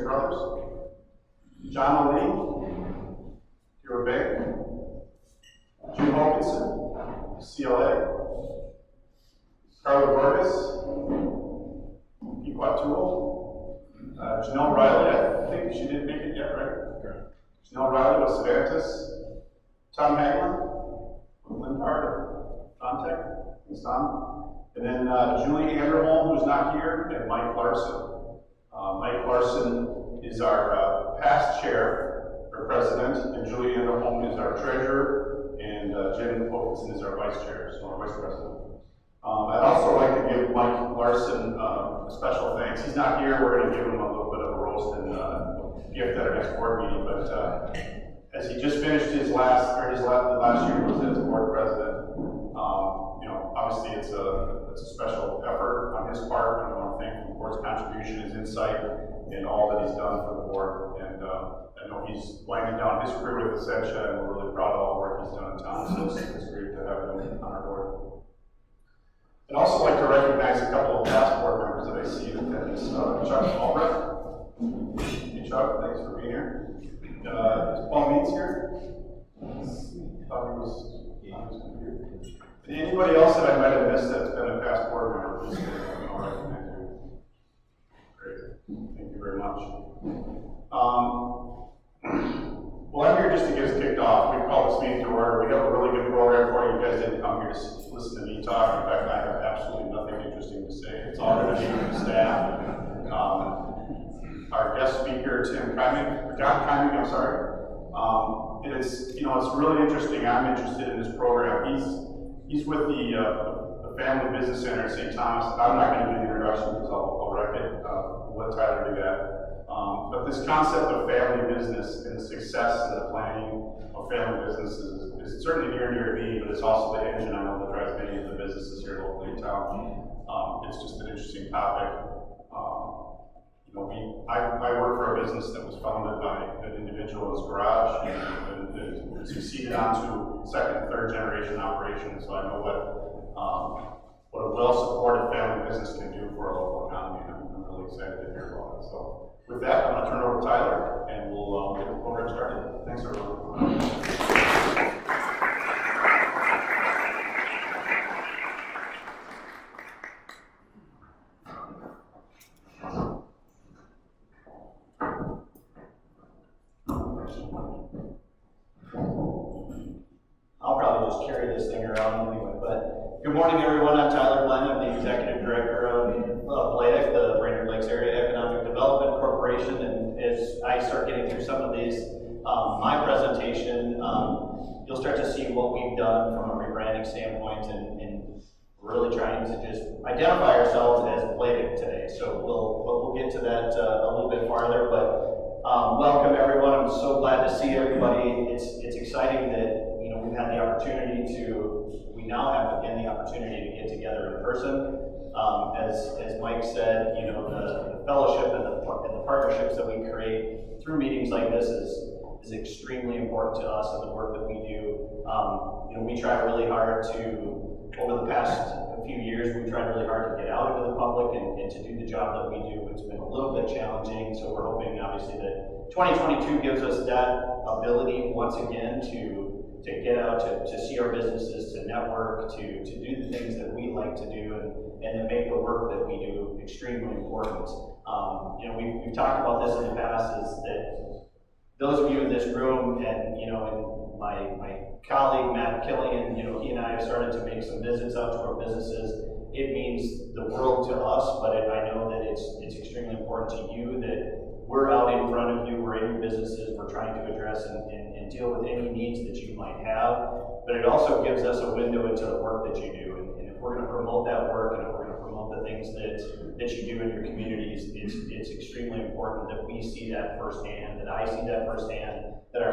brothers. John O'Lee, Hero Bay. Jim Hokinson, CLA. Carla Vargas, Equatul. Janelle Riley, I think she didn't make it yet, right? Correct. Janelle Riley with Cervantes. Tom Hagelin, Lindhard, Contech, thanks Tom. And then Julie Anderholm, who's not here, and Mike Larson. Mike Larson is our past chair or president, and Julie Anderholm is our treasurer, and Jen Hokinson is our vice chair, so our vice president. I'd also like to give Mike Larson a special thanks. He's not here. We're going to give him a little bit of a roast and gift at our next board meeting, but as he just finished his last year was as board president. Obviously it's a special effort on his part, and I want to thank him for his contribution, his insight, and all that he's done for the board. And I know he's winding down his career with Essentia, and we're really proud of all the work he's done in town. So it's great to have him on our board. I'd also like to recognize a couple of past board members that I see in attendance. Chuck Albrecht. Hey Chuck, thanks for being here. Is Paul Means here? Thought he was here. Anybody else that I might have missed that's been a past board member, please I'll recognize you. Great, thank you very much. Well, I'm here just to get us kicked off. We call this meeting to order. We have a really good program for you. You guys didn't come here to listen to me talk. In fact, I have absolutely nothing interesting to say. It's all going to be from the staff. Our guest speaker, Jon Keimig, I'm sorry. It's really interesting. I'm interested in this program. He's with the Family Business Center at St. Thomas. I'm not going to do the introduction because I'll wreck it. We'll let Tyler do that. But this concept of family business and the success and the planning of family businesses is certainly near and dear to me, but it's also the engine I know that drives many of the businesses here locally in town. It's just an interesting topic. I work for a business that was founded by an individual in his garage and succeeded onto second and third generation operations. So I know what a well-supported family business can do for a local economy, and I'm really excited to hear about it. So with that, I'm going to turn it over to Tyler, and we'll get the program started. Thanks, everyone. I'll probably just carry this thing around anyway, but good morning everyone, I'm Tyler Glenn, I'm the Executive Director of BLAEDC, the Brainerd Lakes Area Economic Development Corporation, and as I start getting through some of these, my presentation, you'll start to see what we've done from a rebranding standpoint and really trying to just identify ourselves as BLAEDC today. So we'll get to that a little bit farther, but welcome everyone. I'm so glad to see everybody. It's exciting that we've had the opportunity we now have again the opportunity to get together in person. As Mike said, the fellowship and the partnerships that we create through meetings like this is extremely important to us and the work that we do. We try really hard over the past few years, we tried really hard to get out into the public and to do the job that we do. It's been a little bit challenging, so we're hoping obviously that 2022 gives us that ability once again to get out, to see our businesses, to network, to do the things that we like to do and to make the work that we do extremely important. We've talked about this in the past, is that those of you in this room and my colleague Matt Killian, he and I have started to make some visits out to our businesses. It means the world to us, but I know that it's extremely important to you that we're out in front of you, we're in your businesses, we're trying to address and deal with any needs that you might have. But it also gives us a window into the work that you do. And if we're going to promote that work, and if we're going to promote the things that you do in your communities, it's extremely important that we see that firsthand, that I see that firsthand, that our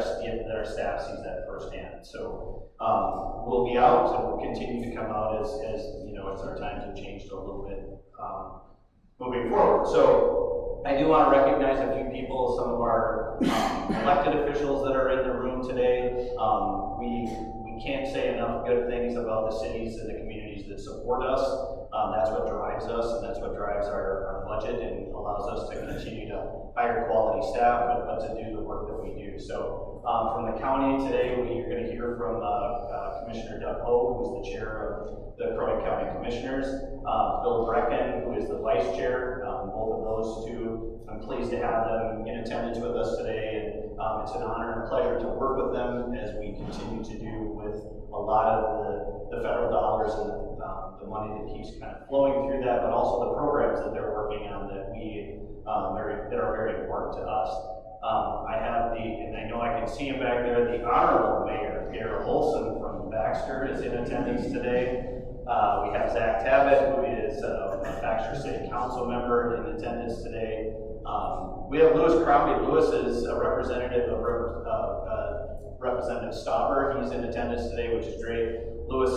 staff sees that firsthand. So we'll be out and we'll continue to come out as our times have changed a little bit moving forward. So I do want to recognize a few people, some of our elected officials that are in the room today. We can't say enough good things about the cities and the communities that support us. That's what drives us, and that's what drives our budget and allows us to continue to hire quality staff, but to do the work that we do. So from the county today, we are going to hear from Commissioner Doug Hogue, who is the chair of the Crow Wing County Commissioners, Bill Brecken, who is the vice chair. Both of those two, I'm pleased to have them in attendance with us today, and it's an honor and a pleasure to work with them as we continue to do with a lot of the federal dollars and the money that keeps kind of flowing through that, but also the programs that they're working on that that are very important to us. I have and I know I can see him back there, the Honorable Mayor, Gary Olson from Baxter is in attendance today. We have Zach Tabbitt, who is a Baxter City Council member in attendance today. We have Louis Crombie. Louis is a representative of Representative Stauber. He's in attendance today, which is great. Louis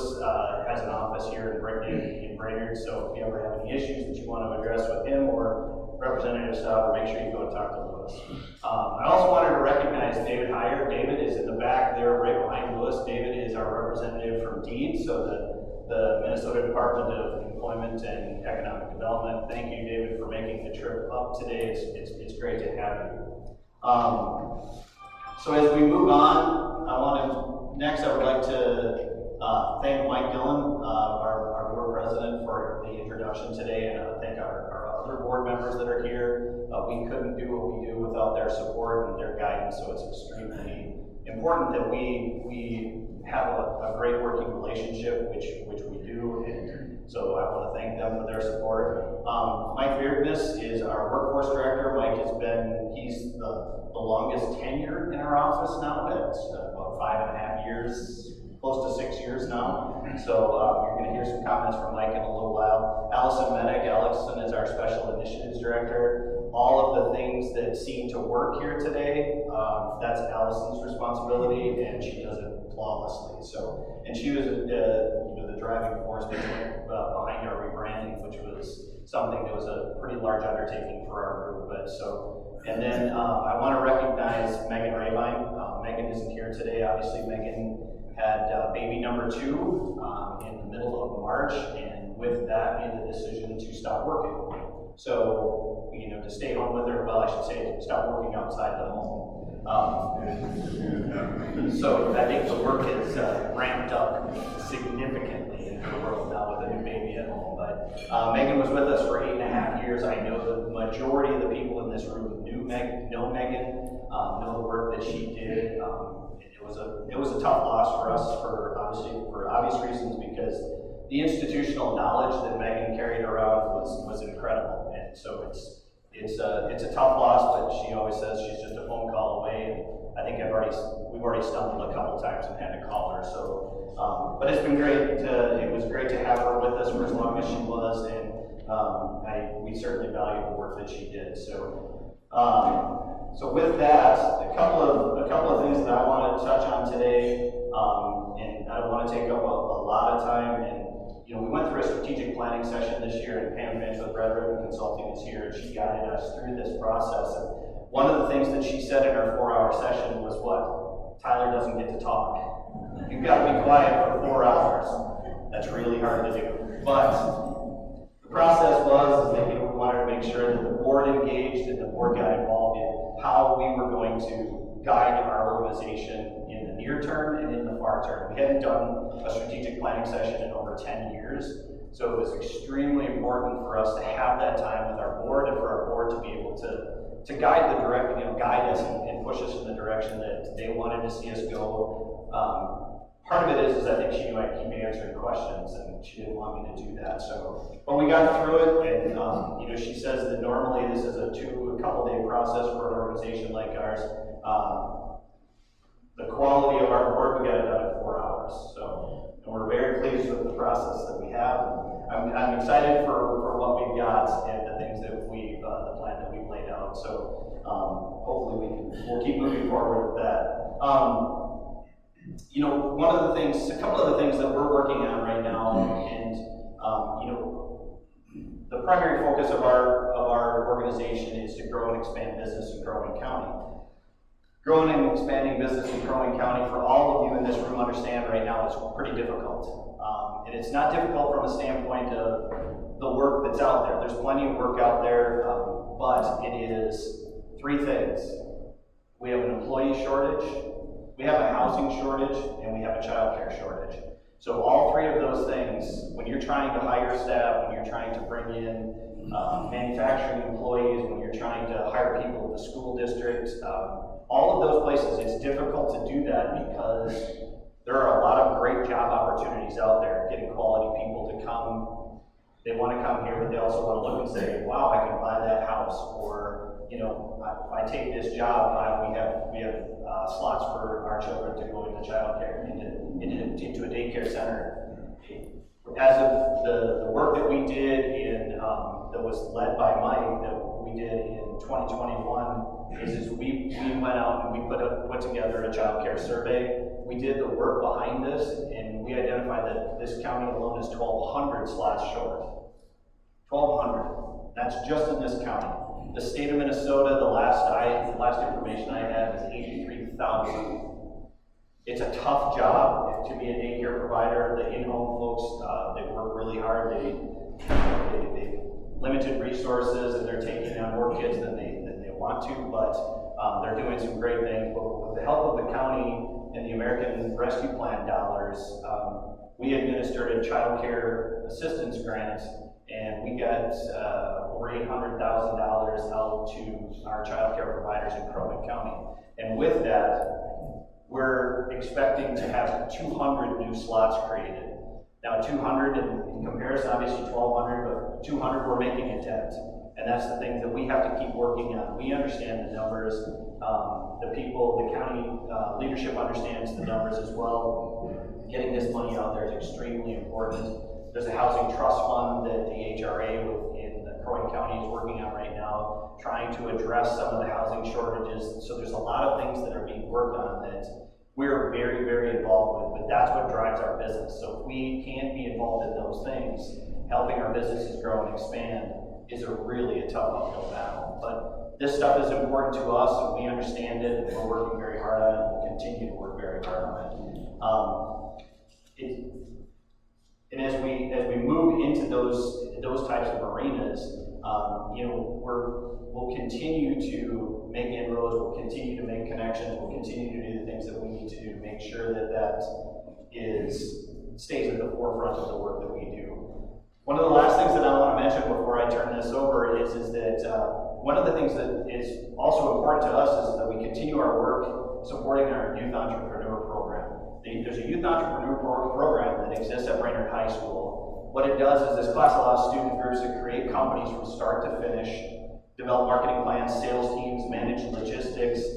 has an office here in Brainerd, so if you ever have any issues that you want to address with him or Representative Stauber, make sure you go and talk to Louis. I also wanted to recognize David Heyer. David is in the back there right behind Louis. David is our representative from DEED, so the Minnesota Department of Employment and Economic Development. Thank you, David, for making the trip up today. It's great to have you. So as we move on, next I would like to thank Mike Dillon, our board president, for the introduction today, and thank our other board members that are here. We couldn't do what we do without their support and their guidance, so it's extremely important that we have a great working relationship, which we do, and so I want to thank them for their support. Mike Beardness is our workforce director. Mike he's the longest tenure in our office now. It's about 5.5 years, close to 6 years now. So you're going to hear some comments from Mike in a little while. Allison Mennick. Allison is our special initiatives director. All of the things that seem to work here today, that's Allison's responsibility, and she does it flawlessly. So, and she was the driving force behind our rebranding, which was something that was a pretty large undertaking for our group. And then I want to recognize Megan Rabine. Megan isn't here today. Obviously, Megan had baby number 2 in the middle of March, and with that made the decision to stop working. So, to stay home with her, well, I should say stop working outside the home. So I think the work is ramped up significantly in the world now with a new baby at home. But Megan was with us for 8.5 years. I know the majority of the people in this room know Megan, know the work that she did. It was a tough loss for us for obvious reasons, because the institutional knowledge that Megan carried around was incredible, and so it's a tough loss. But she always says she's just a phone call away, and I think we've already stumbled a couple times and had to call her. So, but it's been great. It was great to have her with us for as long as she was, and we certainly value the work that she did. So, so with that, a couple of things that I want to touch on today, and I don't want to take up a lot of time. And we went through a strategic planning session this year, and Pam Finch with Red Ribbon Consulting is here, and she guided us through this process. And one of the things that she said in our 4-hour session was what? Tyler doesn't get to talk. You've got to be quiet for 4 hours. That's really hard to do. But the process was that we wanted to make sure that the board engaged and the board got involved in how we were going to guide our organization in the near term and in the far term. We hadn't done a strategic planning session in over 10 years, so it was extremely important for us to have that time with our board, and for our board to be able to guide guide us and push us in the direction that they wanted to see us go. Part of it is I think she knew I'd keep answering questions, and she didn't want me to do that. So, but we got through it, and she says that normally this is a couple-day process for an organization like ours. The quality of our work, we got it done in 4 hours. So, and we're very pleased with the process that we have. I'm excited for what we've got and the things that the plan that we've laid out. So, hopefully we'll keep moving forward with that. A couple of the things that we're working on right now, and the primary focus of our organization is to grow and expand business in Crow Wing County. Growing and expanding business in Crow Wing County, for all of you in this room understand right now, is pretty difficult. And it's not difficult from a standpoint of the work that's out there. There's plenty of work out there, but it is three things. We have an employee shortage, we have a housing shortage, and we have a child care shortage. So all three of those things, when you're trying to hire staff, when you're trying to bring in manufacturing employees, when you're trying to hire people at the school district, all of those places, it's difficult to do that because there are a lot of great job opportunities out there, getting quality people to come. They want to come here, but they also want to look and say, wow, I can buy that house, or, you know, if I take this job, we have slots for our children to go into childcare, into a daycare center. As of the work that we did that was led by Mike, that we did in 2021, is we went out and we put together a child care survey. We did the work behind this, and we identified that this county alone is 1,200 slots short. 1,200. That's just in this county. The state of Minnesota, the last information I have is 83,000. It's a tough job to be a daycare provider. The in-home folks, they work really hard. They limited resources, and they're taking on more kids than they want to, but they're doing some great things. But with the help of the county and the American Rescue Plan dollars, we administered a child care assistance grant, and we got over $800,000 out to our child care providers in Crow Wing County. And with that, we're expecting to have 200 new slots created. Now 200 in comparison, obviously 1,200, but 200 we're making a dent. And that's the things that we have to keep working on. We understand the numbers. The people, the county leadership understands the numbers as well. Getting this money out there is extremely important. There's a housing trust fund that the HRA in Crow Wing County is working on right now, trying to address some of the housing shortages. So there's a lot of things that are being worked on that we're very, very involved with, but that's what drives our business. So if we can't be involved in those things, helping our businesses grow and expand is really a tough uphill battle. But this stuff is important to us, and we understand it, and we're working very hard on it, and we'll continue to work very hard on it. And as we move into those types of arenas, you know, we'll continue to make inroads, we'll continue to make connections, we'll continue to do the things that we need to do to make sure that stays at the forefront of the work that we do. One of the last things that I want to mention before I turn this over is that one of the things that is also important to us is that we continue our work supporting our youth entrepreneur program. There's a youth entrepreneur program that exists at Brainerd High School. What it does is this class allows student groups to create companies from start to finish, develop marketing plans, sales teams, manage logistics.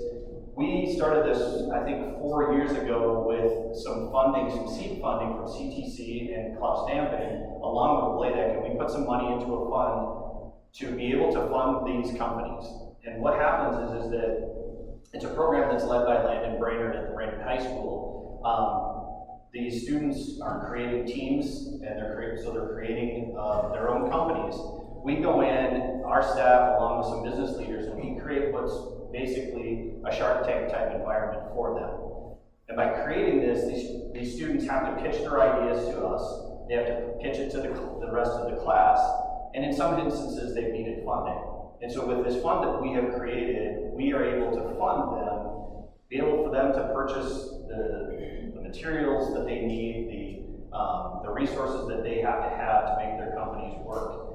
We started this, I think, 4 years ago with some funding, some seed funding from CTC and Klaus Damping, along with BLAEDC, and we put some money into a fund to be able to fund these companies. And what happens is that it's a program that's led by Landon Brainerd at the Brainerd High School. These students are creating teams, and they're creating their own companies. We go in, our staff, along with some business leaders, and we create what's basically a Shark Tank type environment for them. And by creating this, these students have to pitch their ideas to us. They have to pitch it to the rest of the class, and in some instances, they've needed funding. And so with this fund that we have created, we are able to fund them, be able for them to purchase the materials that they need, the resources that they have to make their companies work.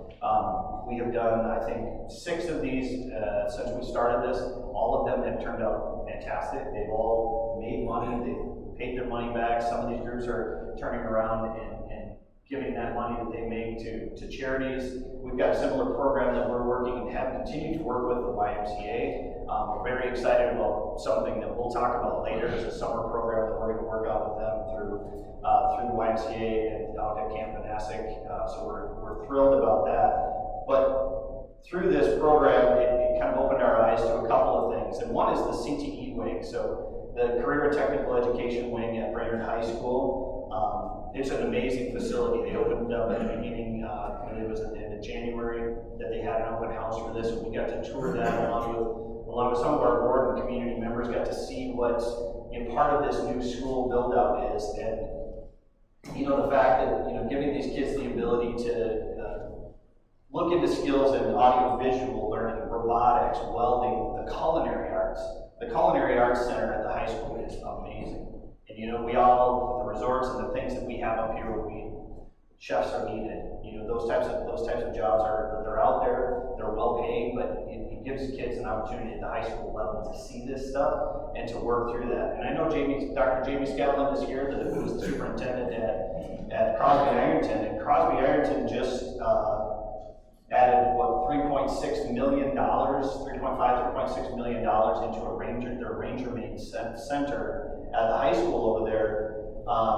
We have done, I think, 6 of these since we started this. All of them have turned out fantastic. They've all made money, they've paid their money back. Some of these groups are turning around and giving that money that they make to charities. We've got a similar program that we're working and have continued to work with the YMCA. We're very excited about something that we'll talk about later. It's a summer program that we're going to work out with them through the YMCA and out at Camp Manassas. So we're thrilled about that. But through this program, it kind of opened our eyes to a couple of things. And one is the CTE wing. So the Career and Technical Education wing at Brainerd High School. It's an amazing facility. They opened up at the beginning, it was at the end of January that they had an open house for this, and we got to tour that along with some of our board and community members, got to see what part of this new school build out is. And the fact that, giving these kids the ability to look into skills in audio visual learning, robotics, welding, the culinary arts. The Culinary Arts Center at the high school is amazing. And we all, the resorts and the things that we have up here, chefs are needed. Those types of jobs they're out there, they're well paid, but it gives kids an opportunity at the high school level to see this stuff and to work through that. And I know Dr. Jamie Scotland is here, who's the superintendent at Crosby Ironton, and Crosby Ironton just added $3.6 million, $3.6 million into their Ranger Main Center at the high school over there.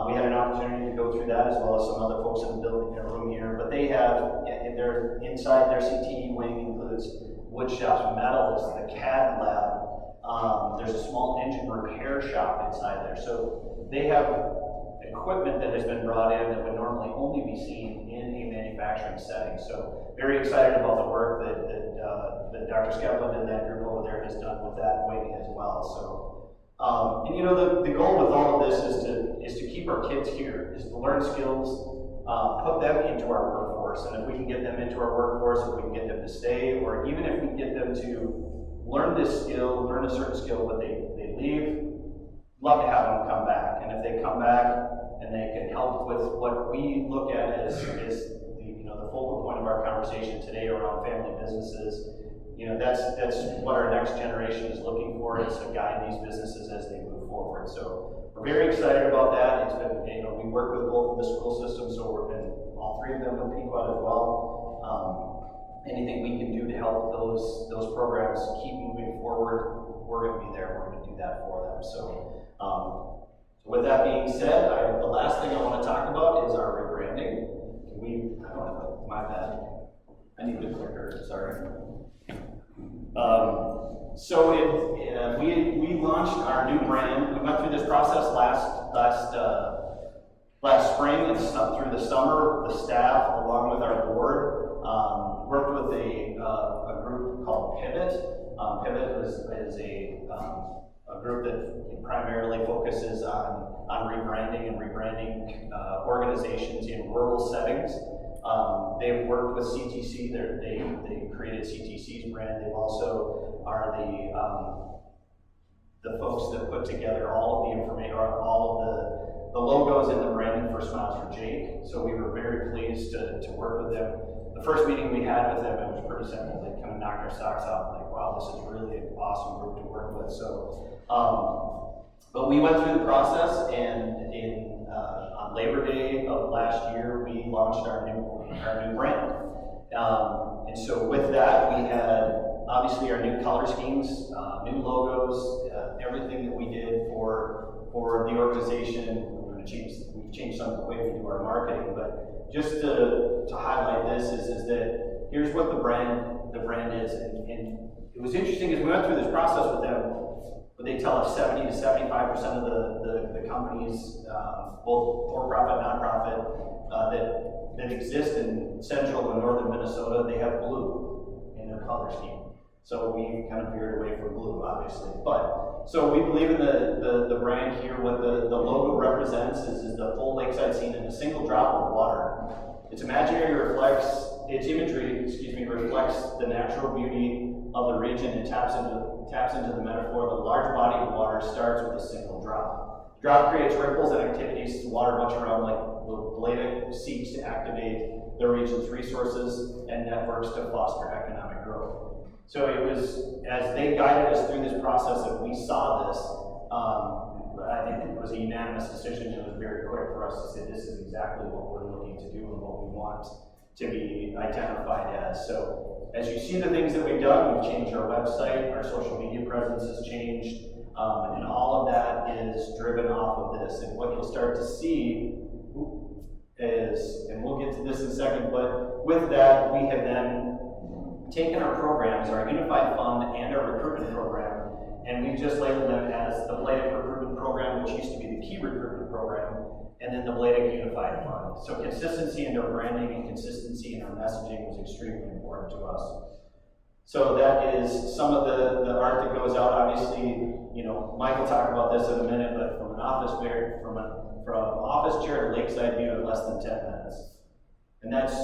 We had an opportunity to go through that, as well as some other folks in the building, in a room here. But they have, inside their CTE wing includes wood shops, metals, the CAD lab. There's a small engine repair shop inside there. So they have equipment that has been brought in that would normally only be seen in a manufacturing setting. So very excited about the work that Dr. Scotland and that group over there has done with that wing as well. So. The goal with all of this is to keep our kids here, is to learn skills, put them into our workforce, and if we can get them into our workforce, if we can get them to stay, or even if we can get them to learn this skill, learn a certain skill, but they leave, love to have them come back. And if they come back and they can help with what we look at as the focal point of our conversation today around family businesses. That's what our next generation is looking for, is to guide these businesses as they move forward. So we're very excited about that. It's been, we work with both of the school systems, so we're in all three of them with Pequot as well. Anything we can do to help those programs keep moving forward, we're going to be there. We're going to do that for them. So with that being said, the last thing I want to talk about is our rebranding. My bad. I need the clicker, sorry. We launched our new brand. We went through this process last spring and through the summer. The staff, along with our board, worked with a group called Pivot. Pivot is a group that primarily focuses on rebranding and rebranding organizations in rural settings. They've worked with CTC. They created CTC's brand. They also are the folks that put together all of the information, or all of the logos and the branding for Smiles for Jake. So we were very pleased to work with them. The first meeting we had with them, it was pretty simple. They kind of knocked our socks off, like, wow, this is really an awesome group to work with. So, but we went through the process, and on Labor Day of last year, we launched our new brand. And so with that, we had obviously our new color schemes, new logos, everything that we did for the organization. We've changed some of the way we do our marketing, but just to highlight this is that here's what the brand is. And it was interesting as we went through this process with them. But they tell us 70 to 75% of the companies, both for-profit, non-profit, that exist in central and northern Minnesota, they have blue in their color scheme. So we kind of veered away from blue, obviously. But so we believe in the brand here. What the logo represents is the full lakeside scene in a single drop of water. Its imagery reflects the natural beauty of the region and taps into the metaphor that a large body of water starts with a single drop. The drop creates ripples and activities to water much around like BLAEDC seeks to activate the region's resources and networks to foster economic growth. So it was, as they guided us through this process, that we saw this, I think it was a unanimous decision. It was very quick for us to say this is exactly what we're looking to do and what we want to be identified as. So as you see the things that we've done, we've changed our website, our social media presence has changed, and all of that is driven off of this. And what you'll start to see is, and we'll get to this in a second, but with that, we have then taken our programs, our Unified Fund and our recruitment program, and we've just labeled them as the BLAEDC recruitment program, which used to be the Key recruitment program, and then the BLAEDC Unified Fund. So consistency in our branding and consistency in our messaging was extremely important to us. So that is some of the art that goes out. Obviously, you know, Mike will talk about this in a minute, but from an office chair, from office chair to lakeside view in less than 10 minutes. And that's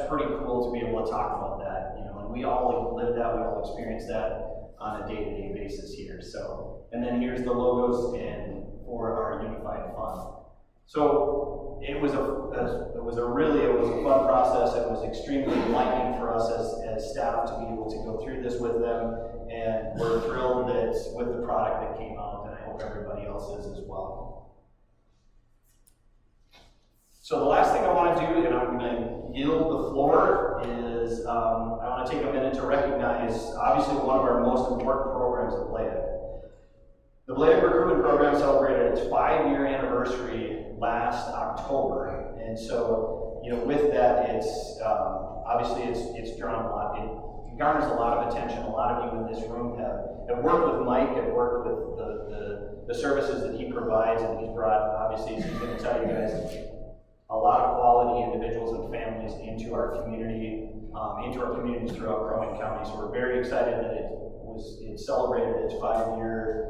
pretty cool to be able to talk about that, you know, and we all live that, we all experience that on a day-to-day basis here. So, and then here's the logos and for our unified fund. So it was a fun process. It was extremely enlightening for us as staff to be able to go through this with them, and we're thrilled that with the product that came out, and I hope everybody else is as well. So the last thing I want to do, and I'm going to yield the floor, is I want to take a minute to recognize, obviously, one of our most important programs at BLAEDC. The BLAEDC Recruitment Program celebrated its 5-year anniversary last October, and so, you know, with that, it's obviously it's drawn a lot. It garners a lot of attention. A lot of you in this room have worked with Mike, have worked with the services that he provides, and he's brought, obviously, as he's going to tell you guys, a lot of quality individuals and families into our community, into our communities throughout Crow Wing County. So we're very excited that it celebrated its 5-year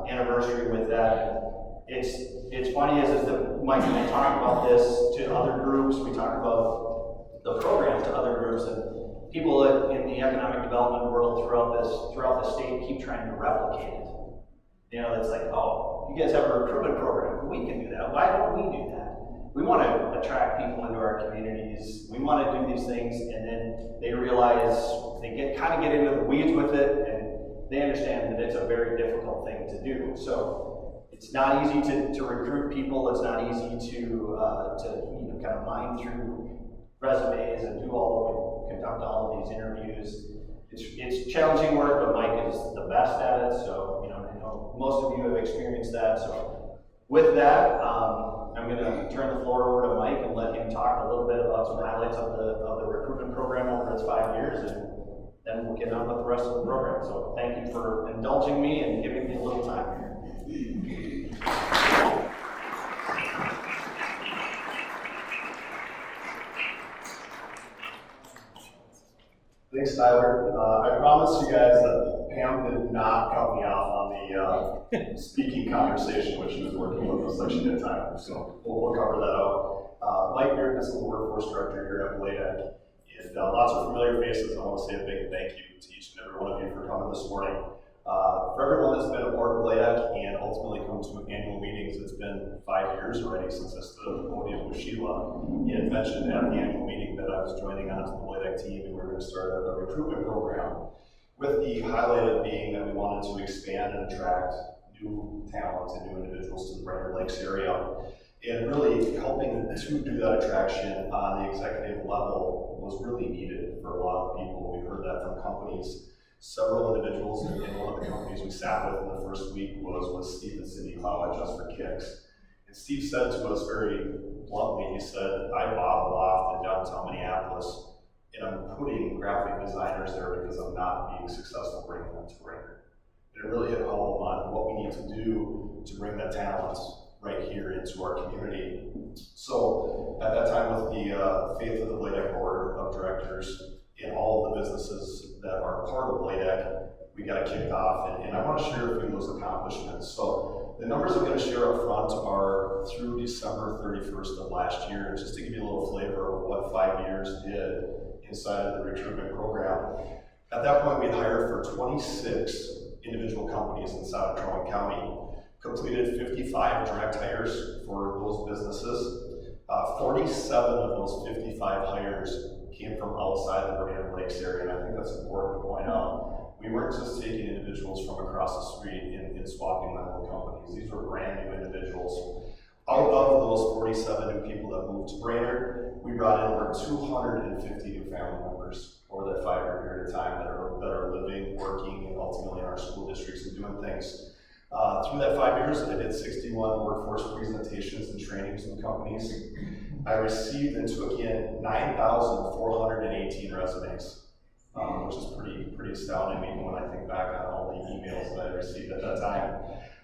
anniversary with that. It's funny is that Mike and I talk about this to other groups. We talk about the program to other groups, and people in the economic development world throughout the state keep trying to replicate it. You know, it's like, oh, you guys have a recruitment program. We can do that. Why don't we do that? We want to attract people into our communities. We want to do these things, and then they realize they kind of get into the weeds with it, and they understand that it's a very difficult thing to do. So it's not easy to recruit people. It's not easy to you know, kind of mine through resumes and conduct all of these interviews. It's challenging work, but Mike is the best at it. So, you know, I know most of you have experienced that. So with that, I'm going to turn the floor over to Mike and let him talk a little bit about some highlights of the recruitment program over its 5 years, and then we'll get on with the rest of the program. So thank you for indulging me and giving me a little time here. Thanks, Tyler. I promised you guys that Pam did not cut me off on the speaking conversation when she was working with us like she did Tyler, so we'll cover that out. Mike Beard is the workforce director here at BLAEDC, and lots of familiar faces. I want to say a big thank you to each and every one of you for coming this morning. For everyone that's been a part of BLAEDC and ultimately come to annual meetings, it's been 5 years already since I stood at the podium with Sheila and mentioned at the annual meeting that I was joining onto the BLAEDC team, and we were going to start a recruitment program with the highlight of being that we wanted to expand and attract new talent and new individuals to the Brainerd Lakes area. And really helping to do that attraction on the executive level was really needed for a lot of people. We heard that from companies. Several individuals in one of the companies we sat with in the first week was Steve at City College, Just for Kicks. And Steve said to us very bluntly, he said, I bought a loft in downtown Minneapolis, and I'm putting graphic designers there because I'm not being successful bringing them to Brainerd. And it really hit home on what we need to do to bring that talent right here into our community. So at that time, with the faith of the BLAEDC board of directors and all of the businesses that are part of BLAEDC, we got kicked off, and I want to share a few of those accomplishments. So the numbers I'm going to share up front are through December 31st of last year, just to give you a little flavor of what 5 years did inside of the recruitment program. At that point, we had hired for 26 individual companies inside of Crow Wing County, completed 55 direct hires for those businesses. 47 of those 55 hires came from outside the Brainerd Lakes area, and I think that's important to point out. We weren't just taking individuals from across the street and swapping them with companies. These were brand new individuals. Out of those 47 new people that moved to Brainerd, we brought in over 250 new family members over that 5-year period of time that are living, working, and ultimately in our school districts and doing things. Through that 5 years, I did 61 workforce presentations and trainings with companies. I received and took in 9,418 resumes, which is pretty astounding even when I think back on all the emails that I received at that time.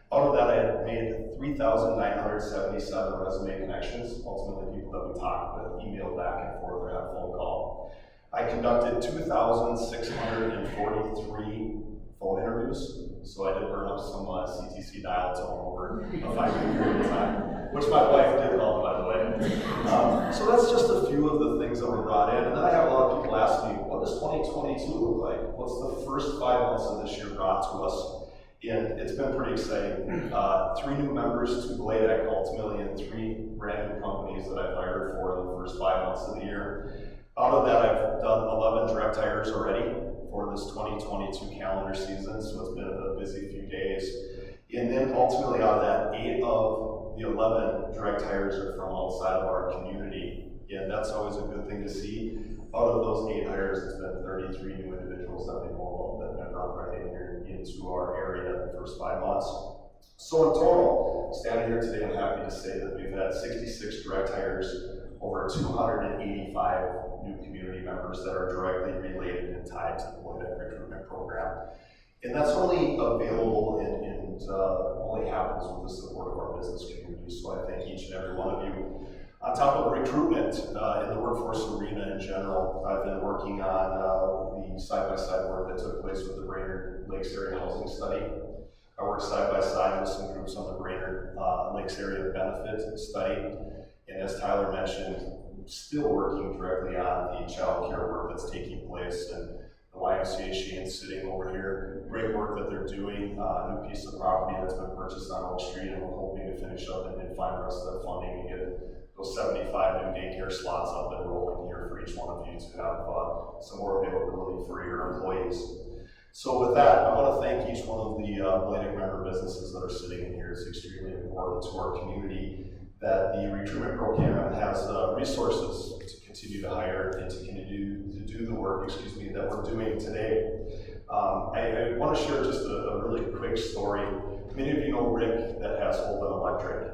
Out of that, I had made 3,977 resume connections, ultimately people that we talked with, emailed back and forth, or had a phone call. I conducted 2,643 phone interviews, so I did burn up some CTC dial tone over a 5-year period of time, which my wife did love, by the way. So that's just a few of the things that were brought in, and then I have a lot of people ask me, what does 2022 look like? What's the first 5 months of this year brought to us? And it's been pretty exciting. 3 new members to BLAEDC ultimately, and 3 brand new companies that I've hired for in the first 5 months of the year. Out of that, I've done 11 direct hires already for this 2022 calendar season, so it's been a busy few days. And then ultimately out of that, 8 of the 11 direct hires are from outside of our community. And that's always a good thing to see. Out of those 8 hires, it's been 33 new individuals that we know of that have brought right in here into our area in the first 5 months. So in total, standing here today, I'm happy to say that we've had 66 direct hires, over 285 new community members that are directly related and tied to the BLAEDC recruitment program. And that's only available and only happens with the support of our business community. So I thank each and every one of you. On top of recruitment in the workforce arena in general, I've been working on the side-by-side work that took place with the Brainerd Lakes Area Housing Study. I worked side-by-side with some groups on the Brainerd Lakes Area Benefit Study. And as Tyler mentioned, still working directly on the child care work that's taking place, and the YMCA Shane sitting over here. Great work that they're doing, a new piece of property that's been purchased on Oak Street, and we're hoping to finish up and find the rest of that funding and get those 75 new daycare slots up and rolling here for each one of you to have some more availability for your employees. So with that, I want to thank each one of the BLAEDC member businesses that are sitting in here. It's extremely important to our community that the recruitment program has resources to continue to hire and to continue to do the work, that we're doing today. I want to share just a really quick story. Many of you know Rick that has Holden Electric.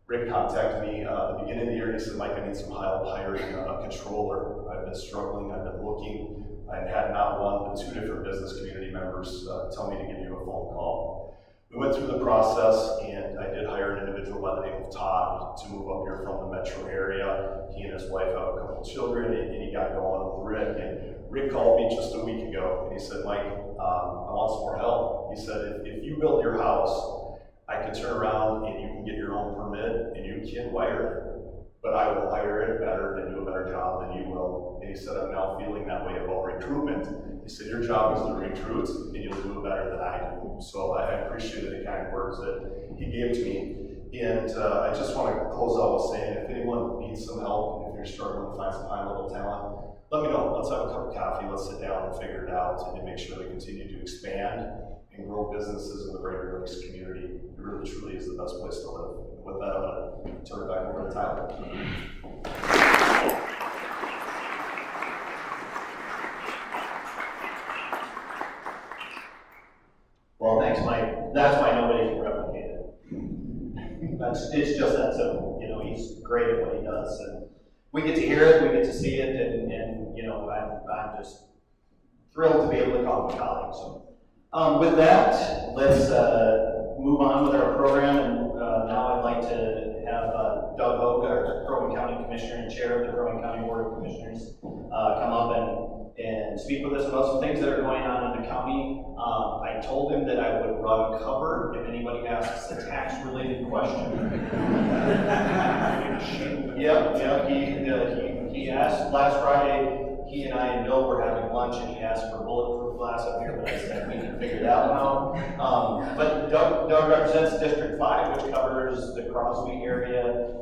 Rick contacted me at the beginning of the year and he said, Mike, I need some help hiring a controller. I've been struggling, I've been looking. I had not one, but 2 different business community members tell me to give you a phone call. We went through the process, and I did hire an individual by the name of Todd to move up here from the metro area. He and his wife have a couple of children, and he got going with Rick. And Rick called me just a week ago, and he said, Mike, I want some more help. He said, if you build your house, I can turn around and you can get your own permit, and you can wire it. But I will hire it better and do a better job than you will. And he said, I'm now feeling that way about recruitment. He said, your job is to recruit, and you'll do it better than I do. So I appreciated the kind words that he gave to me. And I just want to close out with saying, if anyone needs some help, if you're struggling to find some high-level talent, let me know. Let's have a cup of coffee, let's sit down and figure it out, and make sure we continue to expand and grow businesses in the Brainerd Lakes community. It really, truly is the best place to live. With that, I'm going to turn it back over to Tyler. Well, thanks, Mike. That's why nobody can replicate it. It's just that simple. You know, he's great at what he does, and we get to hear it, we get to see it, and you know, I'm just thrilled to be able to call him a colleague. So, with that, let's move on with our program, and now I'd like to have Doug Hogue, our Crow Wing County Commissioner and Chair of the Crow Wing County Board of Commissioners, come up and speak with us about some things that are going on in the county. I told him that I would run cover if anybody asks a tax-related question. He asked last Friday. He and I and Bill were having lunch, and he asked for bulletproof glass up here, but I said we can figure that one out. But Doug represents District 5, which covers the Crosby area.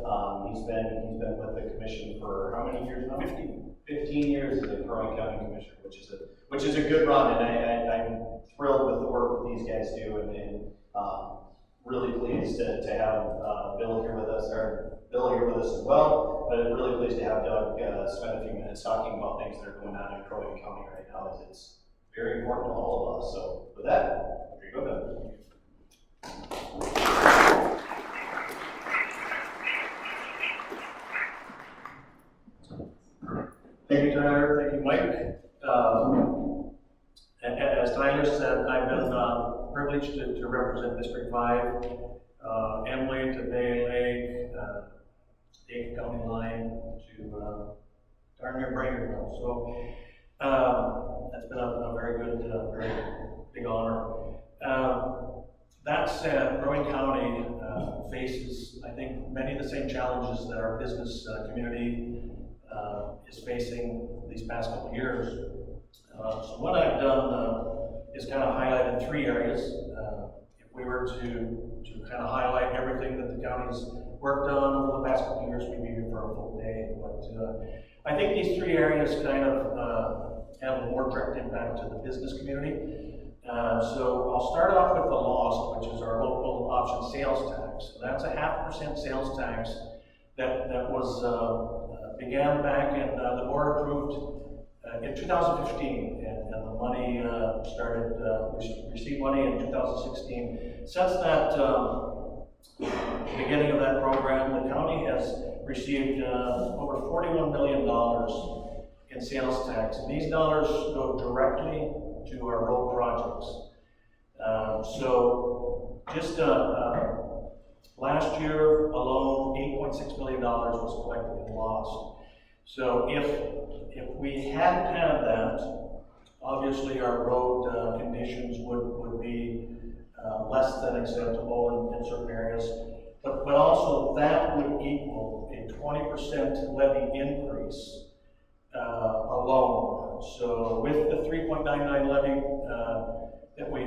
He's been with the commission for how many years now? 15 years as the Crow Wing County Commissioner, which is a good run, and I'm thrilled with the work that these guys do, and really pleased to have Bill here with us as well. But I'm really pleased to have Doug spend a few minutes talking about things that are going on in Crow Wing County right now, as it's very important to all of us. So with that, here you go, Doug. Thank you, Tyler. Thank you, Mike. As Tyler said, I've been privileged to represent District 5, Emily to Bay Lake, Dake County line to darn near Brainerd. So that's been a very good, very big honor. That said, Rowan County faces, I think, many of the same challenges that our business community is facing these past couple of years. So what I've done is kind of highlighted 3 areas. If we were to kind of highlight everything that the county's worked on over the past couple of years, we'd be here for a full day. But I think these 3 areas kind of have a more direct impact to the business community. So I'll start off with the LOST, which is our local option sales tax. So that's a 0.5% sales tax that was began back in the board approved in 2015, and the money started. We received money in 2016. Since that beginning of that program, the county has received over $41 million in sales tax, and these dollars go directly to our road projects. So just last year alone, $8.6 million was collected and lost. So if we hadn't had that, obviously our road conditions would be less than acceptable in certain areas. But also that would equal a 20% levy increase alone. So with the 3.99 levy that we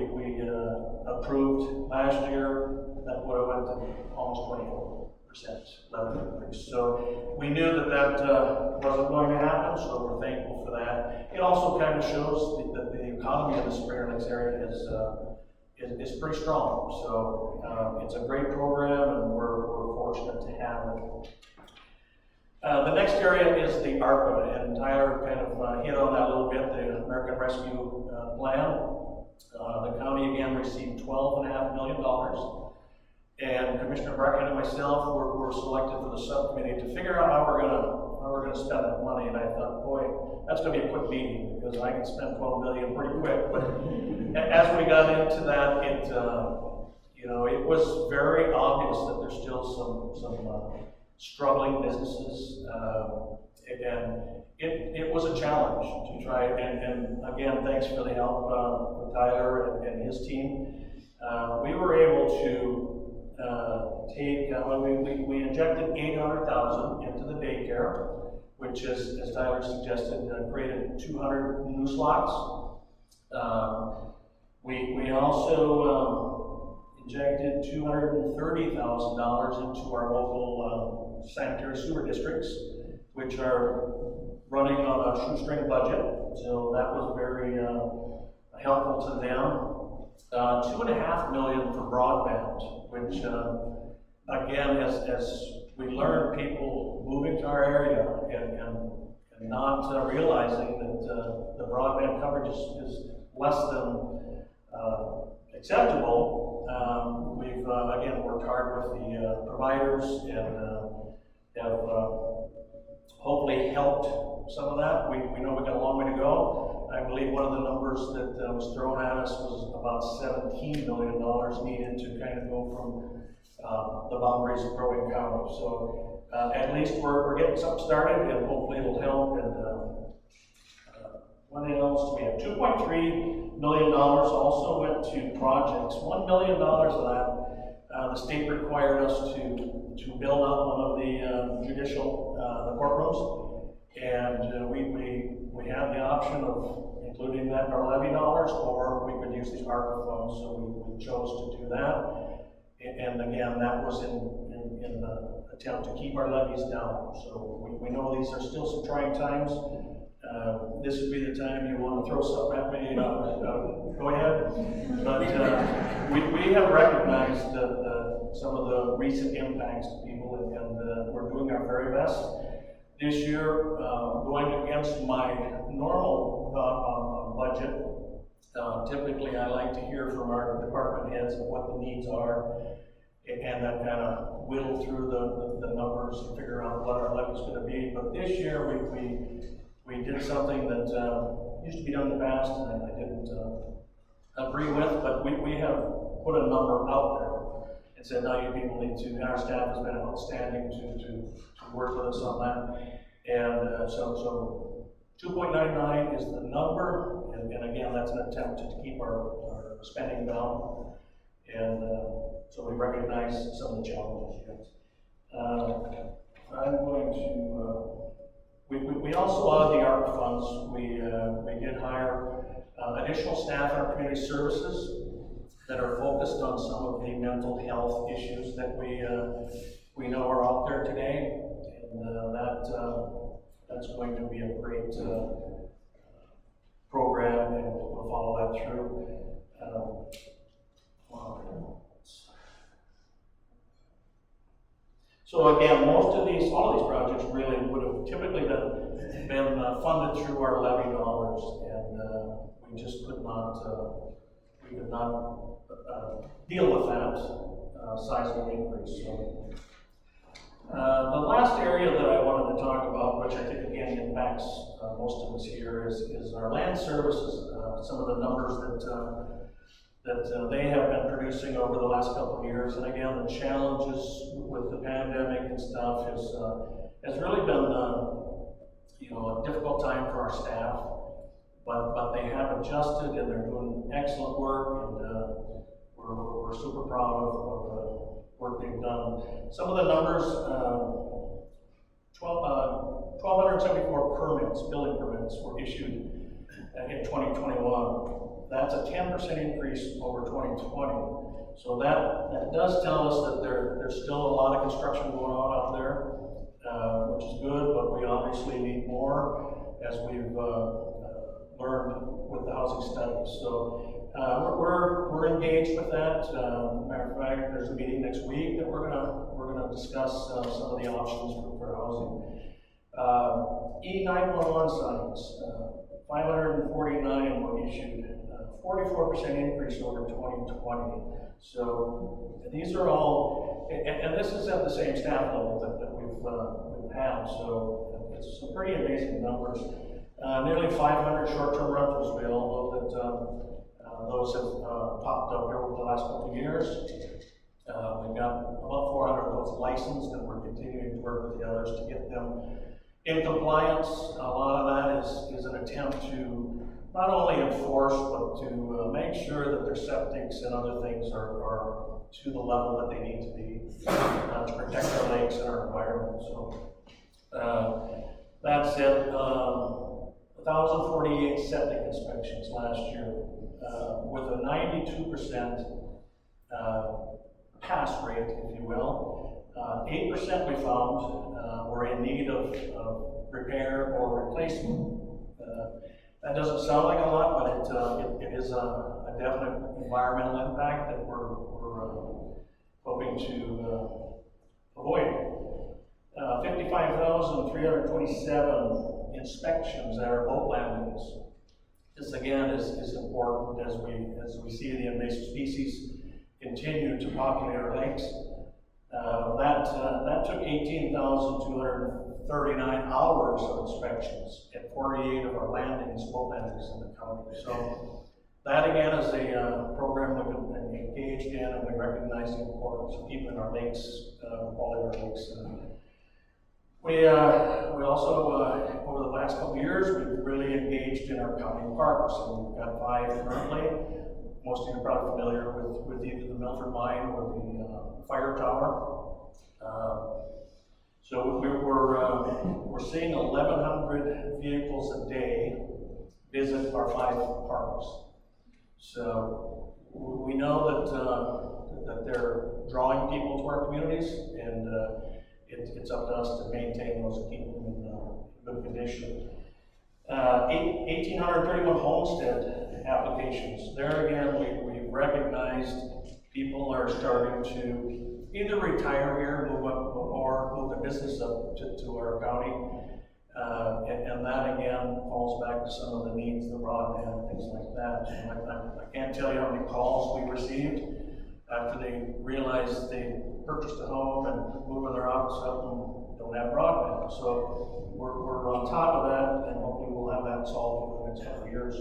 approved last year, that would have went to almost 24% levy increase. So we knew that wasn't going to happen, so we're thankful for that. It also kind of shows that the economy of the Superior Lakes area is pretty strong. So it's a great program, and we're fortunate to have it. The next area is the ARPA, and Tyler kind of hit on that a little bit, the American Rescue Plan. The county again received $12.5 million, and Commissioner Bracken and myself were selected for the subcommittee to figure out how we're gonna spend that money. And I thought, boy, that's gonna be a quick meeting because I can spend $12 million pretty quick. But as we got into that, it was very obvious that there's still some struggling businesses, and it was a challenge to try, and again, thanks for the help with Tyler and his team. We were able to we injected $800,000 into the daycare, which is, as Tyler suggested, created 200 new slots. We also injected $230,000 into our local sanitary sewer districts, which are running on a shoestring budget. So that was very helpful to them. $2.5 million for broadband, which again, as we learned, people moving to our area and not realizing that the broadband coverage is less than acceptable. We've again worked hard with the providers and have hopefully helped some of that. We know we got a long way to go. I believe one of the numbers that was thrown at us was about $17 million needed to kind of go from the boundaries of Rowan County. So at least we're getting something started, and hopefully it'll help. And what else do we have? $2.3 million also went to projects. $1 million of that, the state required us to build up one of the judicial the courtrooms. And we had the option of including that in our levy dollars, or we could use these ARPA funds, so we chose to do that. And again, that was in the attempt to keep our levies down. So we know these are still some trying times. This would be the time you want to throw something at me, go ahead. But we have recognized some of the recent impacts to people, and we're doing our very best. This year, going against my normal thought on budget, typically I like to hear from our department heads of what the needs are, and then kind of whittle through the numbers and figure out what our levy's going to be. But this year, we did something that used to be done in the past, and I didn't agree with, but we have put a number out there and said, now you people need to, and our staff has been outstanding to work with us on that. And so 2.99 is the number, and again, that's an attempt to keep our spending down. And so we recognize some of the challenges yet. I'm going to, we also out of the ARP funds, we did hire additional staff in our community services that are focused on some of the mental health issues that we know are out there today, and that's going to be a great program, and we'll follow that through. So again, all of these projects really would have typically been funded through our levy dollars, and we just could not deal with that sizable increase. So, the last area that I wanted to talk about, which I think again impacts most of us here, is our land services. Some of the numbers that they have been producing over the last couple of years, and again, the challenges with the pandemic and stuff has really been a difficult time for our staff. But they have adjusted, and they're doing excellent work, and we're super proud of the work they've done. Some of the numbers, 1,274 permits, building permits, were issued in 2021. That's a 10% increase over 2020. So that does tell us that there's still a lot of construction going on out there, which is good, but we obviously need more, as we've learned with the housing studies. So we're engaged with that. Matter of fact, there's a meeting next week that we're gonna discuss some of the options for housing. E911 signs, 549 were issued, 44% increase over 2020. So these are all, and this is at the same staff level that we've had. So it's some pretty amazing numbers. Nearly 500 short-term rentals. We all know that those have popped up here over the last couple of years. We've got about 400 of those licensed, and we're continuing to work with the others to get them in compliance. A lot of that is an attempt to not only enforce, but to make sure that their septics and other things are to the level that they need to be to protect our lakes and our environment. So that's it. 1,048 septic inspections last year, with a 92% pass rate, if you will. 8% we found were in need of repair or replacement. That doesn't sound like a lot, but it is a definite environmental impact that we're hoping to avoid. 55,327 inspections at our boat landings. This again is important as we see the invasive species continue to populate our lakes. That took 18,239 hours of inspections at 48 of our landings, boat landings in the county. So that again is a program we've been engaged in, and we recognize the importance of keeping our lakes, quality of our lakes. We also, over the last couple of years, we've really engaged in our county parks, and we've got 5 currently. Most of you are probably familiar with either the Milford Mine or the fire tower. So we're seeing 1,100 vehicles a day visit our 5 parks. So we know that they're drawing people to our communities, and it's up to us to maintain those and keep them in good condition. 1,831 homestead applications. There again, we recognized people are starting to either retire here, move up, or move their business up to our county. And that again falls back to some of the needs, the broadband, and things like that. And I can't tell you how many calls we received after they realized they purchased a home and moving their office up and don't have broadband. So we're on top of that, and hopefully we'll have that solved over the next couple of years.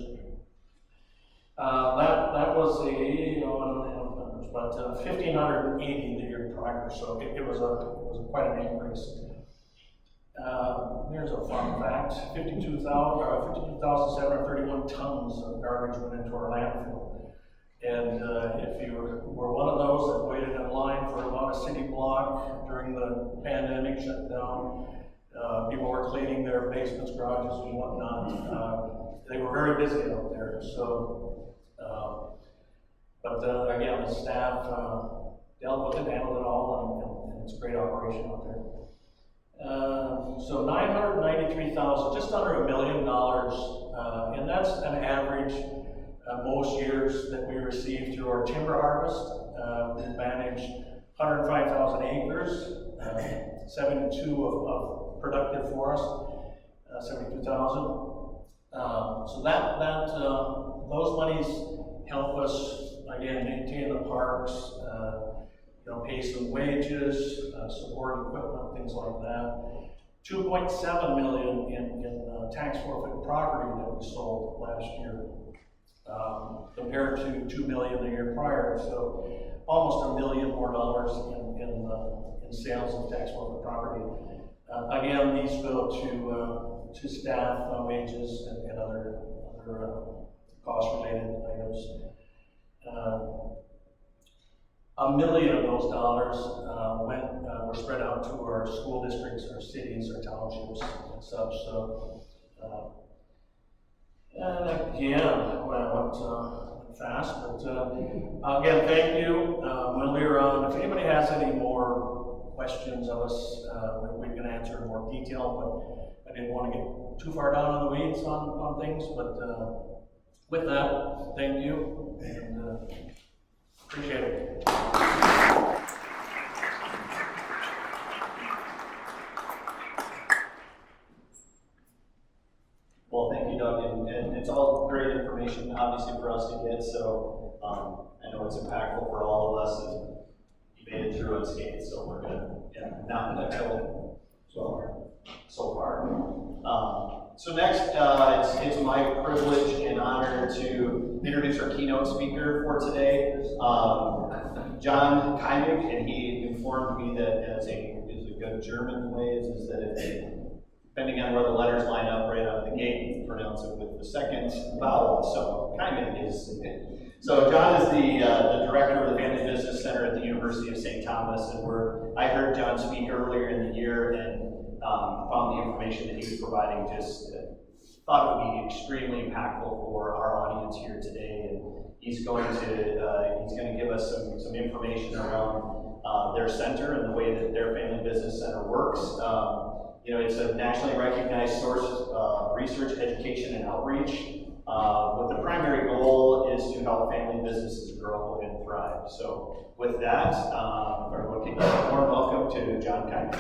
That was the, I don't have numbers, but 1,580 the year prior, so it was quite an increase. Here's a fun fact: 52,731 tons of garbage went into our landfill. And if you were one of those that waited in line for about a city block during the pandemic shutdown, people were cleaning their basements, garages, and whatnot. They were very busy out there. So, but again, the staff dealt with it, handled it all, and it's a great operation out there. So 993,000, just under $1 million, and that's an average. Most years that we receive through our timber harvest, we manage 105,000 acres, 72 of productive forest, 72,000. So those monies help us again maintain the parks, pay some wages, support equipment, things like that. 2.7 million in tax forfeit property that we sold last year. Compared to 2 million the year prior, so almost $1 million more in sales of tax forfeit property. Again, these go to staff wages and other cost-related items. $1 million of those dollars were spread out to our school districts, our cities, our townships, and such. So. And again, I went fast, but again, thank you. When we're on, if anybody has any more questions of us, we can answer in more detail, but I didn't want to get too far down in the weeds on things. But with that, thank you, and appreciate it. Well, thank you, Doug, and it's all great information, obviously, for us to get, so I know it's impactful for all of us, and you made it through unscathed, so we're good. Yeah, not in that trouble so far. So next, it's my privilege and honor to introduce our keynote speaker for today, Jon Keimig, and he informed me that as a good German way is that if depending on where the letters line up right out of the gate, you pronounce it with the second vowel. So Keimig is. So Jon is the director of the Family Business Center at the University of St. Thomas, and I heard Jon speak earlier in the year and found the information that he was providing just thought it would be extremely impactful for our audience here today. And he's going to give us some information around their center and the way that their Family Business Center works. It's a nationally recognized source of research, education, and outreach. With the primary goal is to help family businesses grow and thrive. So with that, everyone can give a warm welcome to Jon Keimig.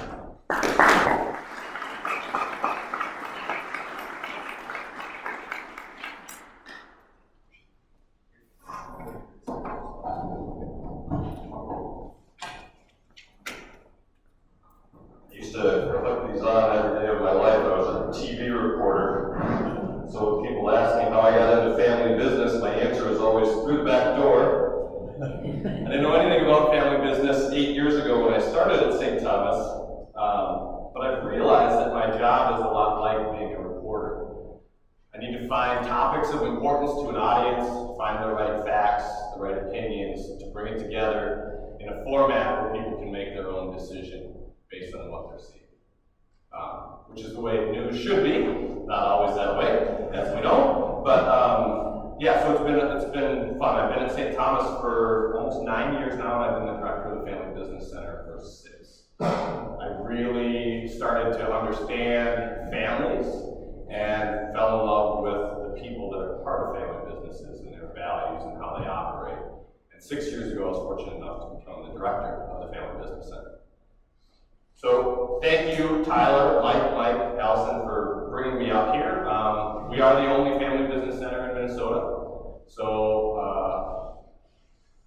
So when people ask me how I got into family business, my answer is always through the back door. I didn't know anything about family business 8 years ago when I started at St. Thomas, but I've realized that my job is a lot like being a reporter. I need to find topics of importance to an audience, find the right facts, the right opinions, to bring it together in a format where people can make their own decision based on what they're seeing. Which is the way news should be. Not always that way, as we know. But yeah, so it's been fun. I've been at St. Thomas for almost 9 years now, and I've been the director of the Family Business Center for 6. I really started to understand families and fell in love with the people that are part of family businesses and their values and how they operate. And 6 years ago, I was fortunate enough to become the director of the Family Business Center. So thank you, Tyler, Mike, Allison, for bringing me up here. We are the only family business center in Minnesota, so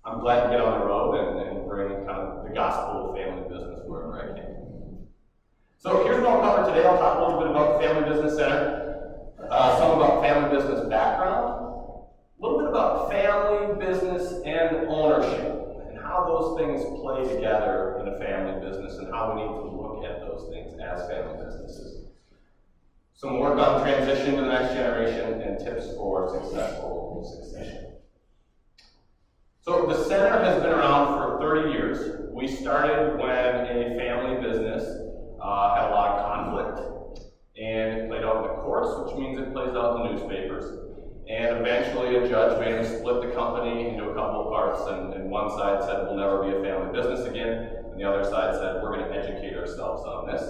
I'm glad to get on the road and bring kind of the gospel of family business wherever I can. So here's what I'll cover today. I'll talk a little bit about the Family Business Center, some about family business background, A little bit about family, business, and ownership, and how those things play together in a family business, and how we need to look at those things as family businesses. Some work on transition to the next generation, and tips for successful succession. So the center has been around for 30 years. We started when a family business had a lot of conflict, and it played out in the courts, which means it plays out in the newspapers. And eventually a judge made us split the company into a couple of parts, and one side said we'll never be a family business again, and the other side said we're going to educate ourselves on this.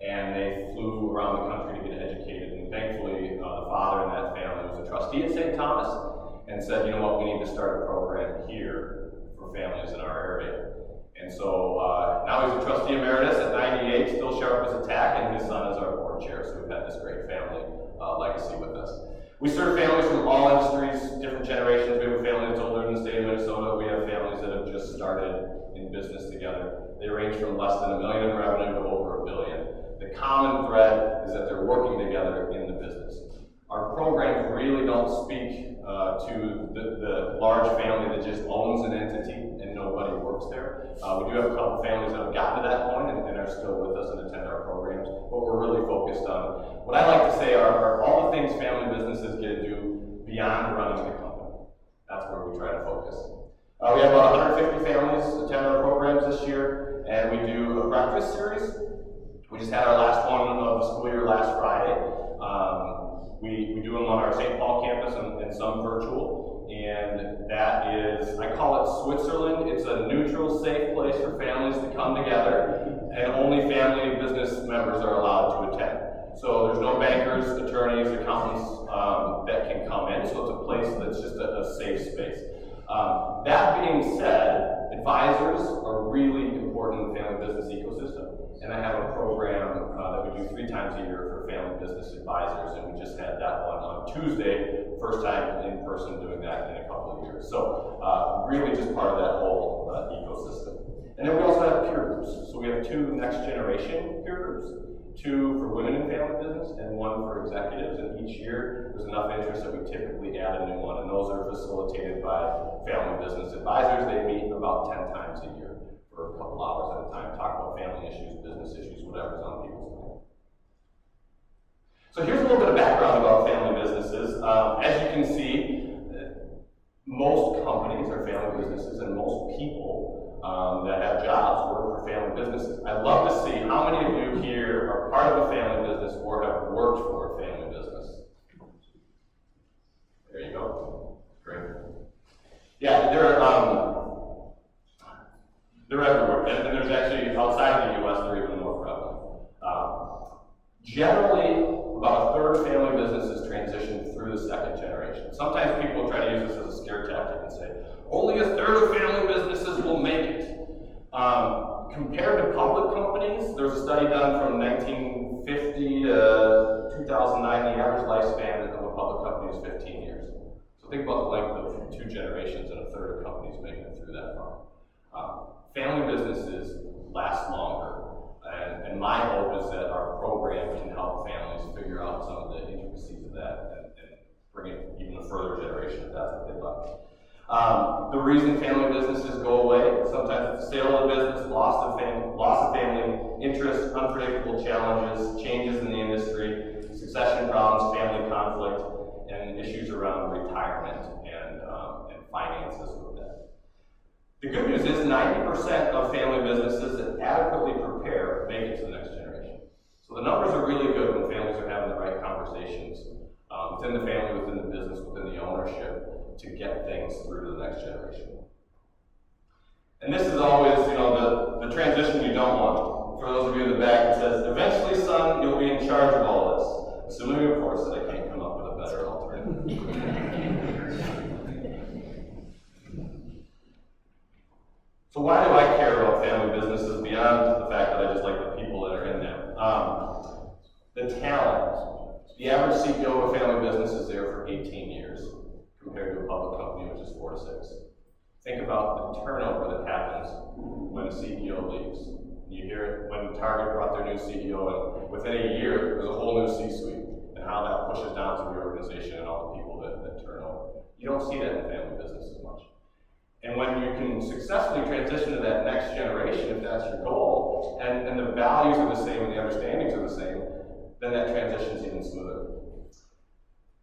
And they flew around the country to get educated, and thankfully the father in that family was a trustee at St. Thomas, and said, you know what, we need to start a program here for families in our area. And so now he's a trustee emeritus at 98, still sharp as a tack, and his son is our board chair, so we've had this great family legacy with us. We serve families from all industries, different generations. We have a family that's older in the state of Minnesota. We have families that have just started in business together. They range from less than $1 million in revenue to over $1 billion. The common thread is that they're working together in the business. Our programs really don't speak to the large family that just owns an entity and nobody works there. We do have a couple families that have gotten to that point and are still with us and attend our programs, but we're really focused on what I like to say are all the things family businesses get to do beyond running the company. That's where we try to focus. We have about 150 families attend our programs this year, and we do a breakfast series. We just had our last one of the school year last Friday. We do them on our St. Paul campus and some virtual, and that is, I call it Switzerland. It's a neutral, safe place for families to come together, and only family and business members are allowed to attend. So there's no bankers, attorneys, accountants that can come in, so it's a place that's just a safe space. That being said, advisors are really important in the family business ecosystem. And I have a program that we do 3 times a year for family business advisors, and we just had that one on Tuesday, first time in person doing that in a couple of years. So really just part of that whole ecosystem. And then we also have peer groups. So we have 2 next generation peer groups, 2 for women in family business and 1 for executives. And each year there's enough interest that we typically add a new one. And those are facilitated by family business advisors. They meet about 10 times a year for a couple hours at a time, talk about family issues, business issues, whatever's on people's mind. So here's a little bit of background about family businesses. As you can see, most companies are family businesses, and most people that have jobs work for family businesses. I'd love to see how many of you here are part of a family business or have worked for a family business. There you go. Great. Yeah, they're everywhere, and there's actually, outside of the U.S., they're even more prevalent. Generally, about a third of family businesses transition through the second generation. Sometimes people try to use this as a scare tactic and say, only a third of family businesses will make it. Compared to public companies, there was a study done from 1950 to 2009, the average lifespan of a public company is 15 years. So think about the length of 2 generations and a third of companies making it through that far. Family businesses last longer, and my hope is that our program can help families figure out some of the intricacies of that and bring it even a further generation if that's what they'd like. The reason family businesses go away, sometimes it's the sale of the business, loss of family interest, unpredictable challenges, changes in the industry, succession problems, family conflict, and issues around retirement and finances with that. The good news is 90% of family businesses that adequately prepare make it to the next generation. So the numbers are really good when families are having the right conversations within the family, within the business, within the ownership to get things through to the next generation. And this is always, the transition you don't want. For those of you in the back, it says, eventually, son, you'll be in charge of all this. Assuming, of course, that I can't come up with a better alternative. So why do I care about family businesses beyond the fact that I just like the people that are in them? The talent. The average CEO of a family business is there for 18 years, compared to a public company, which is 4 to 6. Think about the turnover that happens when a CEO leaves. You hear it when Target brought their new CEO, and within a year, there's a whole new C-suite, and how that pushes down to the organization and all the people that turn over. You don't see that in family business as much. And when you can successfully transition to that next generation, if that's your goal, and the values are the same and the understandings are the same, then that transition is even smoother.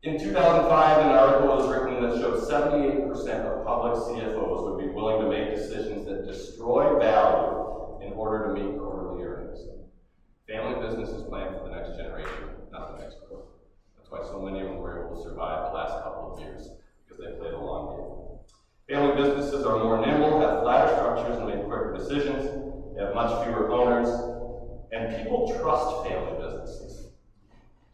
In 2005, an article was written that showed 78% of public CFOs would be willing to make decisions that destroy value in order to meet quarterly earnings. Family businesses plan for the next generation, not the next quarter. That's why so many of them were able to survive the last couple of years, because they played a long game. Family businesses are more nimble, have flatter structures, and make quicker decisions. They have much fewer owners, and people trust family businesses.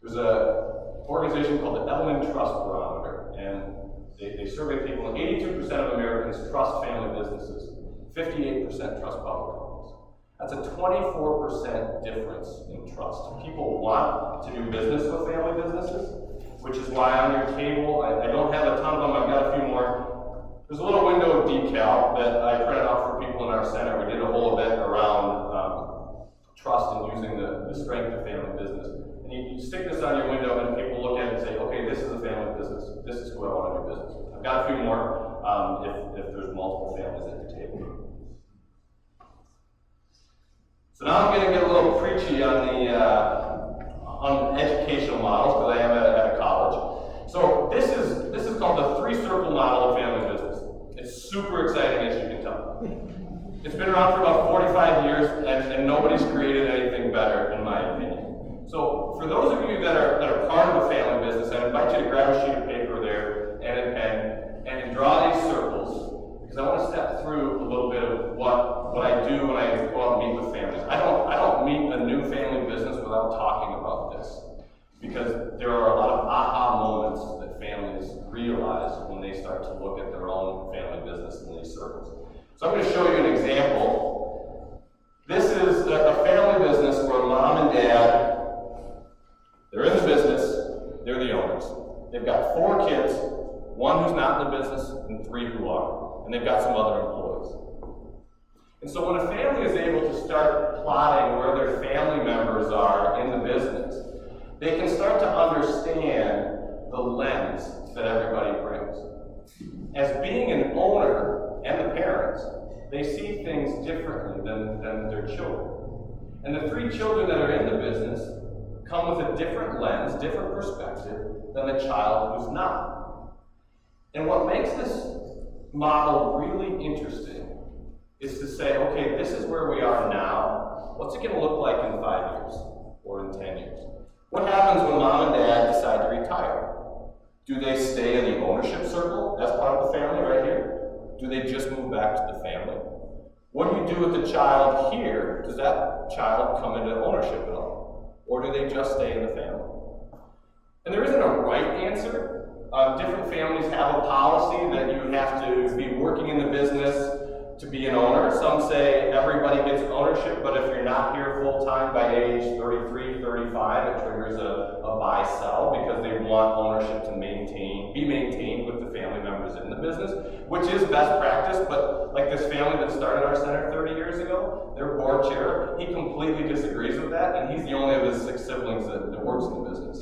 There's an organization called the Edelman Trust Barometer, and they survey people, and 82% of Americans trust family businesses, 58% trust public companies. That's a 24% difference in trust. People want to do business with family businesses, which is why on your table, I don't have a ton of them, I've got a few more. There's a little window decal that I printed out for people in our center. We did a whole event around trust and using the strength of family business. And you stick this on your window and people look at it and say, okay, this is a family business. This is who I want to do business with. I've got a few more if there's multiple families at your table. So now I'm going to get a little preachy on the educational models, because I am at a college. So this is called the three-circle model of family business. It's super exciting, as you can tell. It's been around for about 45 years, and nobody's created anything better, in my opinion. So for those of you that are part of a family business, I invite you to grab a sheet of paper there and a pen and draw these circles, because I want to step through a little bit of what I do when I go out and meet with families. I don't meet a new family business without talking about this, because there are a lot of aha moments that families realize when they start to look at their own family business in these circles. So I'm going to show you an example. This is a family business where mom and dad, they're in the business, they're the owners. They've got 4 kids, 1 who's not in the business, and 3 who are. And they've got some other employees. And so when a family is able to start plotting where their family members are in the business, they can start to understand the lens that everybody brings. As being an owner and the parents, they see things differently than their children. And the 3 children that are in the business come with a different lens, different perspective than the child who's not. And what makes this model really interesting is to say, okay, this is where we are now. What's it going to look like in 5 years or in 10 years? What happens when mom and dad decide to retire? Do they stay in the ownership circle as part of the family right here? Do they just move back to the family? What do you do with the child here? Does that child come into ownership at all? Or do they just stay in the family? And there isn't a right answer. Different families have a policy that you have to be working in the business to be an owner. Some say everybody gets ownership, but if you're not here full-time by age 33, 35, it triggers a buy-sell, because they want ownership to be maintained with the family members in the business, which is best practice. But like this family that started our center 30 years ago, their board chair, he completely disagrees with that, and he's the only of his 6 siblings that works in the business.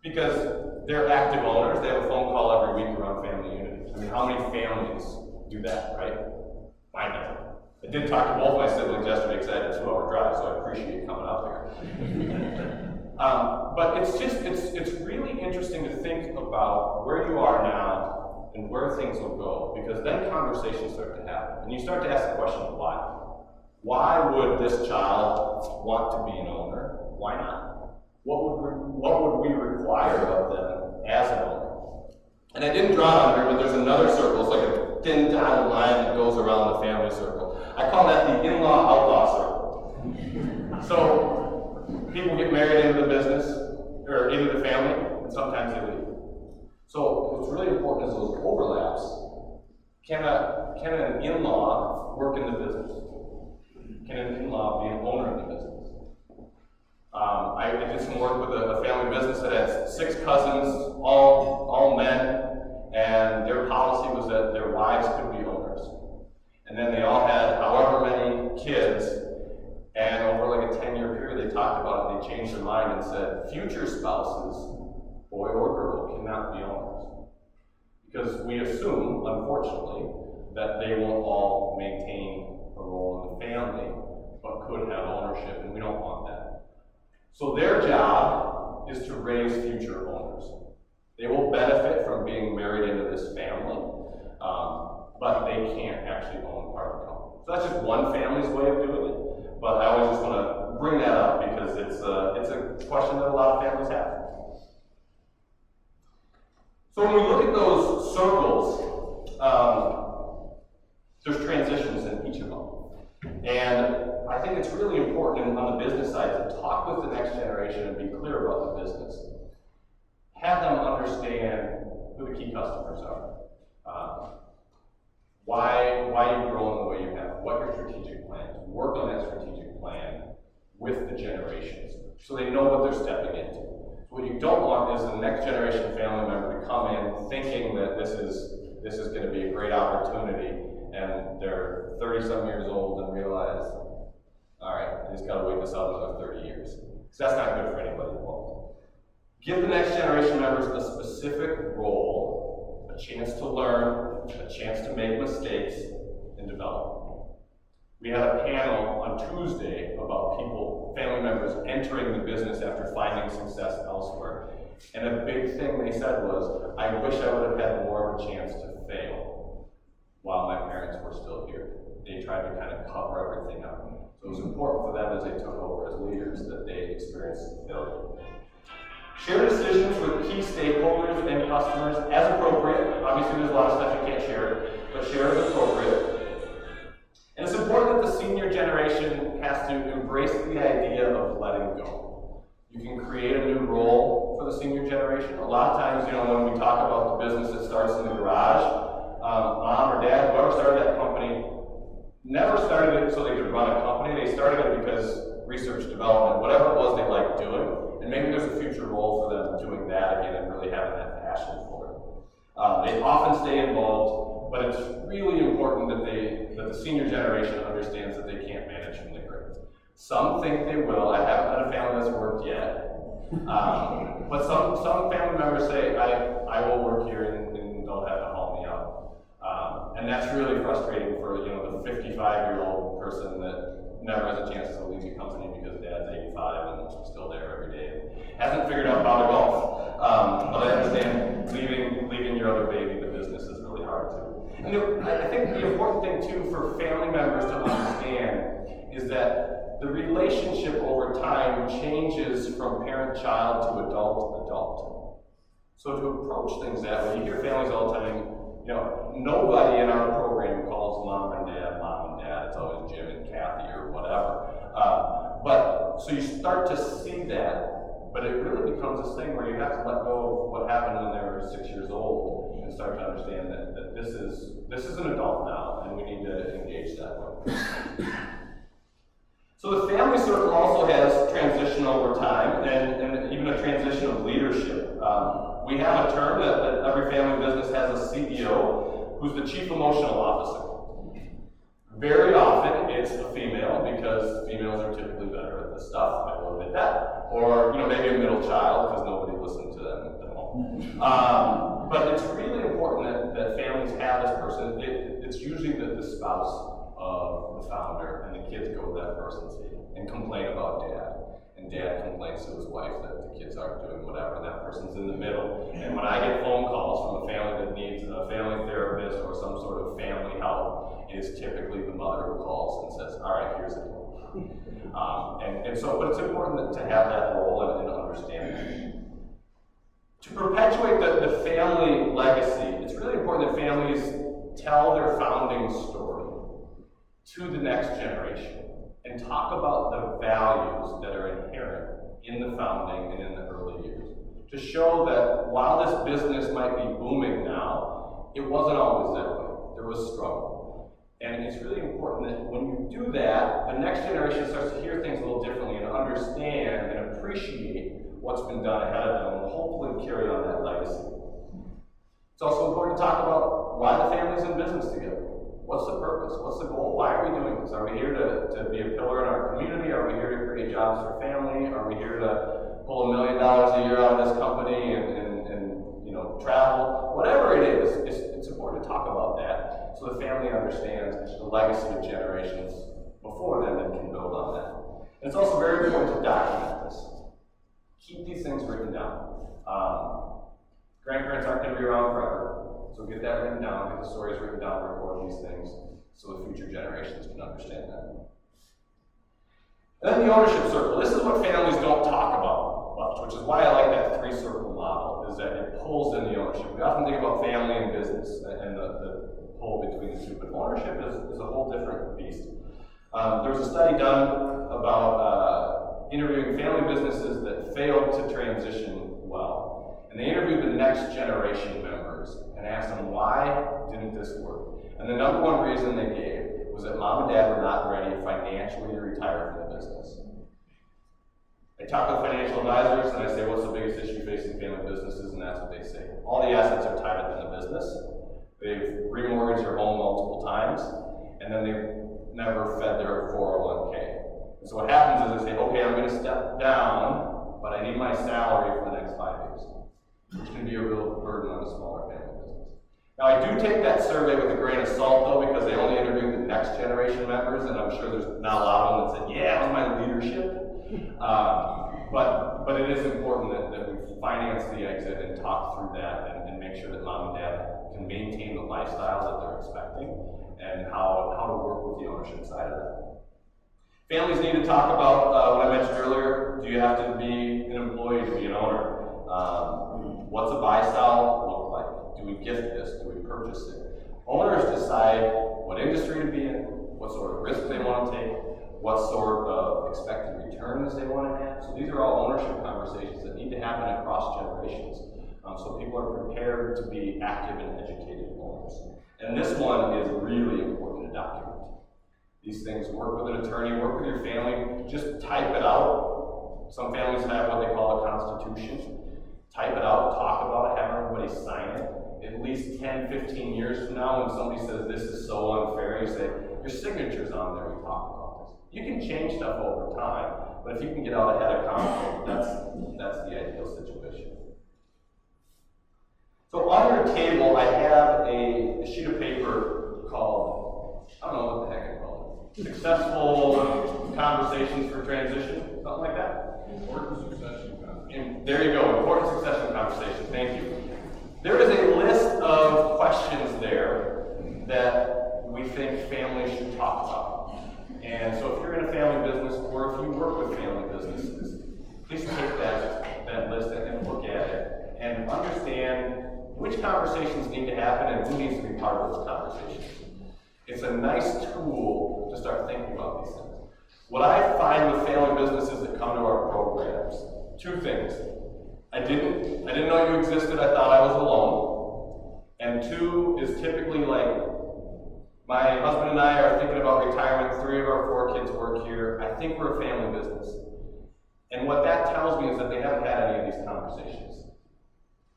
Because they're active owners, they have a phone call every week around family unity. I mean, how many families do that, right? I know. I did talk to both my siblings yesterday because I had a 2-hour drive, so I appreciate you coming up here. But it's really interesting to think about where you are now and where things will go, because then conversations start to happen. And you start to ask the question, why? Why would this child want to be an owner? Why not? What would we require of them as an owner? And I didn't draw it on here, but there's another circle. It's like a thin dotted line that goes around the family circle. I call that the in-law outlaw circle. So people get married into the business, or into the family, and sometimes they leave. So what's really important is those overlaps. Can an in-law work in the business? Can an in-law be an owner in the business? I did some work with a family business that had 6 cousins, all men, and their policy was that their wives could be owners. And then they all had however many kids, and over like a 10-year period they talked about it, and they changed their mind and said future spouses, boy or girl, cannot be owners. Because we assume, unfortunately, that they won't all maintain a role in the family, but could have ownership, and we don't want that. So their job is to raise future owners. They will benefit from being married into this family, but they can't actually own part of the company. So that's just one family's way of doing it, but I always just want to bring that up because it's a question that a lot of families have. So when we look at those circles, there's transitions in each of them. And I think it's really important on the business side to talk with the next generation and be clear about the business. Have them understand who the key customers are. Why you've grown the way you have, what your strategic plan is. Work on that strategic plan with the generations so they know what they're stepping into. So what you don't want is the next generation family member to come in thinking that this is going to be a great opportunity, and they're 30-some years old and realize, all right, I just got to wait this out another 30 years. Because that's not good for anybody involved. Give the next generation members a specific role, a chance to learn, a chance to make mistakes, and develop. We had a panel on Tuesday about family members entering the business after finding success elsewhere. And a big thing they said was, I wish I would have had more of a chance to fail while my parents were still here. They tried to kind of cover everything up. So it was important for them as they took over as leaders that they experienced failure. Share decisions with key stakeholders and customers as appropriate. Obviously, there's a lot of stuff you can't share, but share as appropriate. And it's important that the senior generation has to embrace the idea of letting go. You can create a new role for the senior generation. A lot of times, when we talk about the business that starts in the garage, mom or dad, whoever started that company, never started it so they could run a company. They started it because research, development, whatever it was they liked doing. And maybe there's a future role for them doing that again and really having that passion for it. They often stay involved, but it's really important that the senior generation understands that they can't manage from the grades. Some think they will. I haven't had a family that's worked yet. But some family members say, I will work here and don't have to haul me out. And that's really frustrating for the 55-year-old person that never has a chance to leave the company because dad's 85 and still there every day. Hasn't figured out how to golf. But I understand leaving your other baby, the business is really hard too. And I think the important thing too for family members to understand is that the relationship over time changes from parent-child to adult-adult. So to approach things that way, you hear families all the time, nobody in our program calls mom and dad, it's always Jim and Kathy or whatever. But so you start to see that, but it really becomes this thing where you have to let go of what happened when they were 6 years old and start to understand that this is an adult now, and we need to engage that way. So the family circle also has transition over time, and even a transition of leadership. We have a term that every family business has a CEO, who's the chief emotional officer. Very often it's a female, because females are typically better at this stuff, I will admit that. Or maybe a middle child, because nobody listens to them at home. But it's really important that families have this person. It's usually the spouse of the founder, and the kids go to that person and complain about dad. And dad complains to his wife that the kids aren't doing whatever, and that person's in the middle. And when I get phone calls from a family that needs a family therapist or some sort of family help, it's typically the mother who calls and says, all right, here's the deal. But it's important to have that role and understand that. To perpetuate the family legacy, it's really important that families tell their founding story to the next generation and talk about the values that are inherent in the founding and in the early years. To show that while this business might be booming now, it wasn't always that way. There was struggle. And it's really important that when you do that, the next generation starts to hear things a little differently and understand and appreciate what's been done ahead of them and hopefully carry on that legacy. It's also important to talk about why the family's in business together. What's the purpose? What's the goal? Why are we doing this? Are we here to be a pillar in our community? Are we here to create jobs for family? Are we here to pull $1 million a year out of this company and travel? Whatever it it is, it's important to talk about that so the family understands the legacy of generations before them and can build on that. And it's also very important to document this. Keep these things written down. Grandparents aren't going to be around forever, so get that written down, get the stories written down, record these things so the future generations can understand that. And then the ownership circle. This is what families don't talk about much, which is why I like that three-circle model, is that it pulls in the ownership. We often think about family and business and the pull between the two, but ownership is a whole different beast. There was a study done about interviewing family businesses that failed to transition well. And they interviewed the next generation members and asked them, why didn't this work? And the number one reason they gave was that mom and dad were not ready financially to retire from the business. I talk with financial advisors and I say, what's the biggest issue facing family businesses? And that's what they say. All the assets are tied up in the business. They've remortgaged their home multiple times, and then they've never fed their 401k. And so what happens is they say, okay, I'm going to step down, but I need my salary for the next 5 years, which can be a real burden on a smaller family business. Now, I do take that survey with a grain of salt, though, because they only interviewed the next generation members, and I'm sure there's not a lot of them that said, yeah, it was my leadership. But it is important that we finance the exit and talk through that and make sure that mom and dad can maintain the lifestyle that they're expecting and how to work with the ownership side of that. Families need to talk about what I mentioned earlier. Do you have to be an employee to be an owner? What's a buy-sell look like? Do we gift this? Do we purchase it? Owners decide what industry to be in, what sort of risk they want to take, what sort of expected returns they want to have. So these are all ownership conversations that need to happen across generations. So people are prepared to be active and educated owners. And this one is really important to document. These things, work with an attorney, work with your family, just type it out. Some families have what they call a constitution. Type it out, talk about it, have everybody sign it. At least 10, 15 years from now, when somebody says this is so unfair, you say, your signature's on there, we talk about this. You can change stuff over time, but if you can get out ahead of conflict, that's the ideal situation. So on your table, I have a sheet of paper called, I don't know what the heck it's called, Successful Conversations for Transition, something like that. Important succession conversation. And there you go, important succession conversation, thank you. There is a list of questions there that we think families should talk about. And so if you're in a family business or if you work with family businesses, please take that list and look at it and understand which conversations need to happen and who needs to be part of those conversations. It's a nice tool to start thinking about these things. What I find with family businesses that come to our programs, two things. I didn't know you existed, I thought I was alone. And two is typically like, my husband and I are thinking about retirement, 3 of our 4 kids work here, I think we're a family business. And what that tells me is that they haven't had any of these conversations.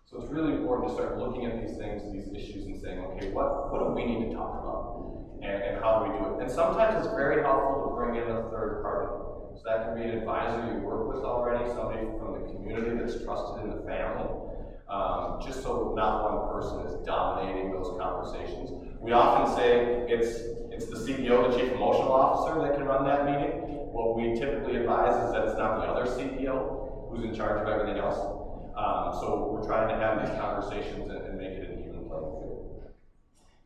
So it's really important to start looking at these things, these issues, and saying, okay, what do we need to talk about? And how do we do it? And sometimes it's very helpful to bring in a third party. So that can be an advisor you work with already, somebody from the community that's trusted in the family, just so not one person is dominating those conversations. We often say it's the CEO, the Chief Emotional Officer, that can run that meeting. What we typically advise is that it's not the other CEO who's in charge of everything else. So we're trying to have these conversations and make it an even playing field.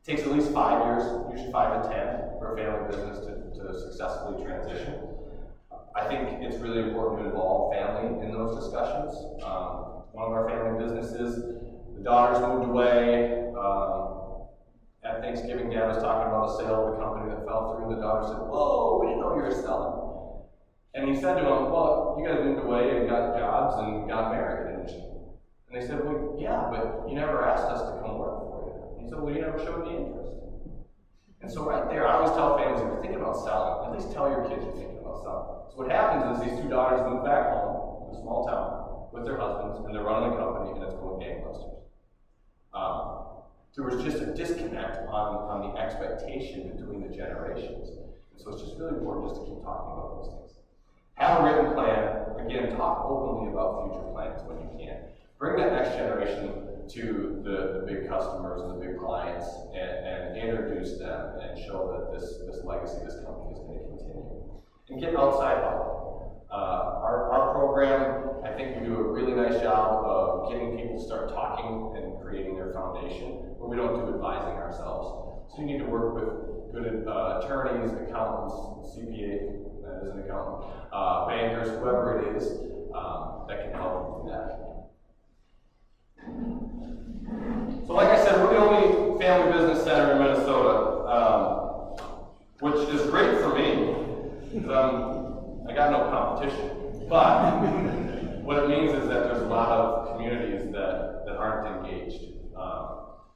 It takes at least 5 years, usually 5 to 10, for a family business to successfully transition. I think it's really important to involve family in those discussions. One of our family businesses, the daughters moved away. At Thanksgiving, Dad was talking about a sale of a company that fell through, and the daughter said, whoa, we didn't know you were selling. And he said to him, well, you guys moved away and got jobs and got married. And they said, well, yeah, but you never asked us to come work for you. And he said, well, you never showed any interest. And so right there, I always tell families, if you're thinking about selling, at least tell your kids you're thinking about selling. So what happens is these 2 daughters move back home to a small town with their husbands, and they're running the company, and it's going gangbusters. There was just a disconnect on the expectation between the generations. And so it's just really important just to keep talking about those things. Have a written plan. Again, talk openly about future plans when you can. Bring that next generation to the big customers and the big clients and introduce them and show that this legacy, this company is going to continue. And get outside help. Our program, I think we do a really nice job of getting people to start talking and creating their foundation, but we don't do advising ourselves. So you need to work with good attorneys, accountants, CPA, that is an accountant, bankers, whoever it is, that can help you do that. So like I said, we're the only family business center in Minnesota, which is great for me, because I got no competition. But what it means is that there's a lot of communities that aren't engaged.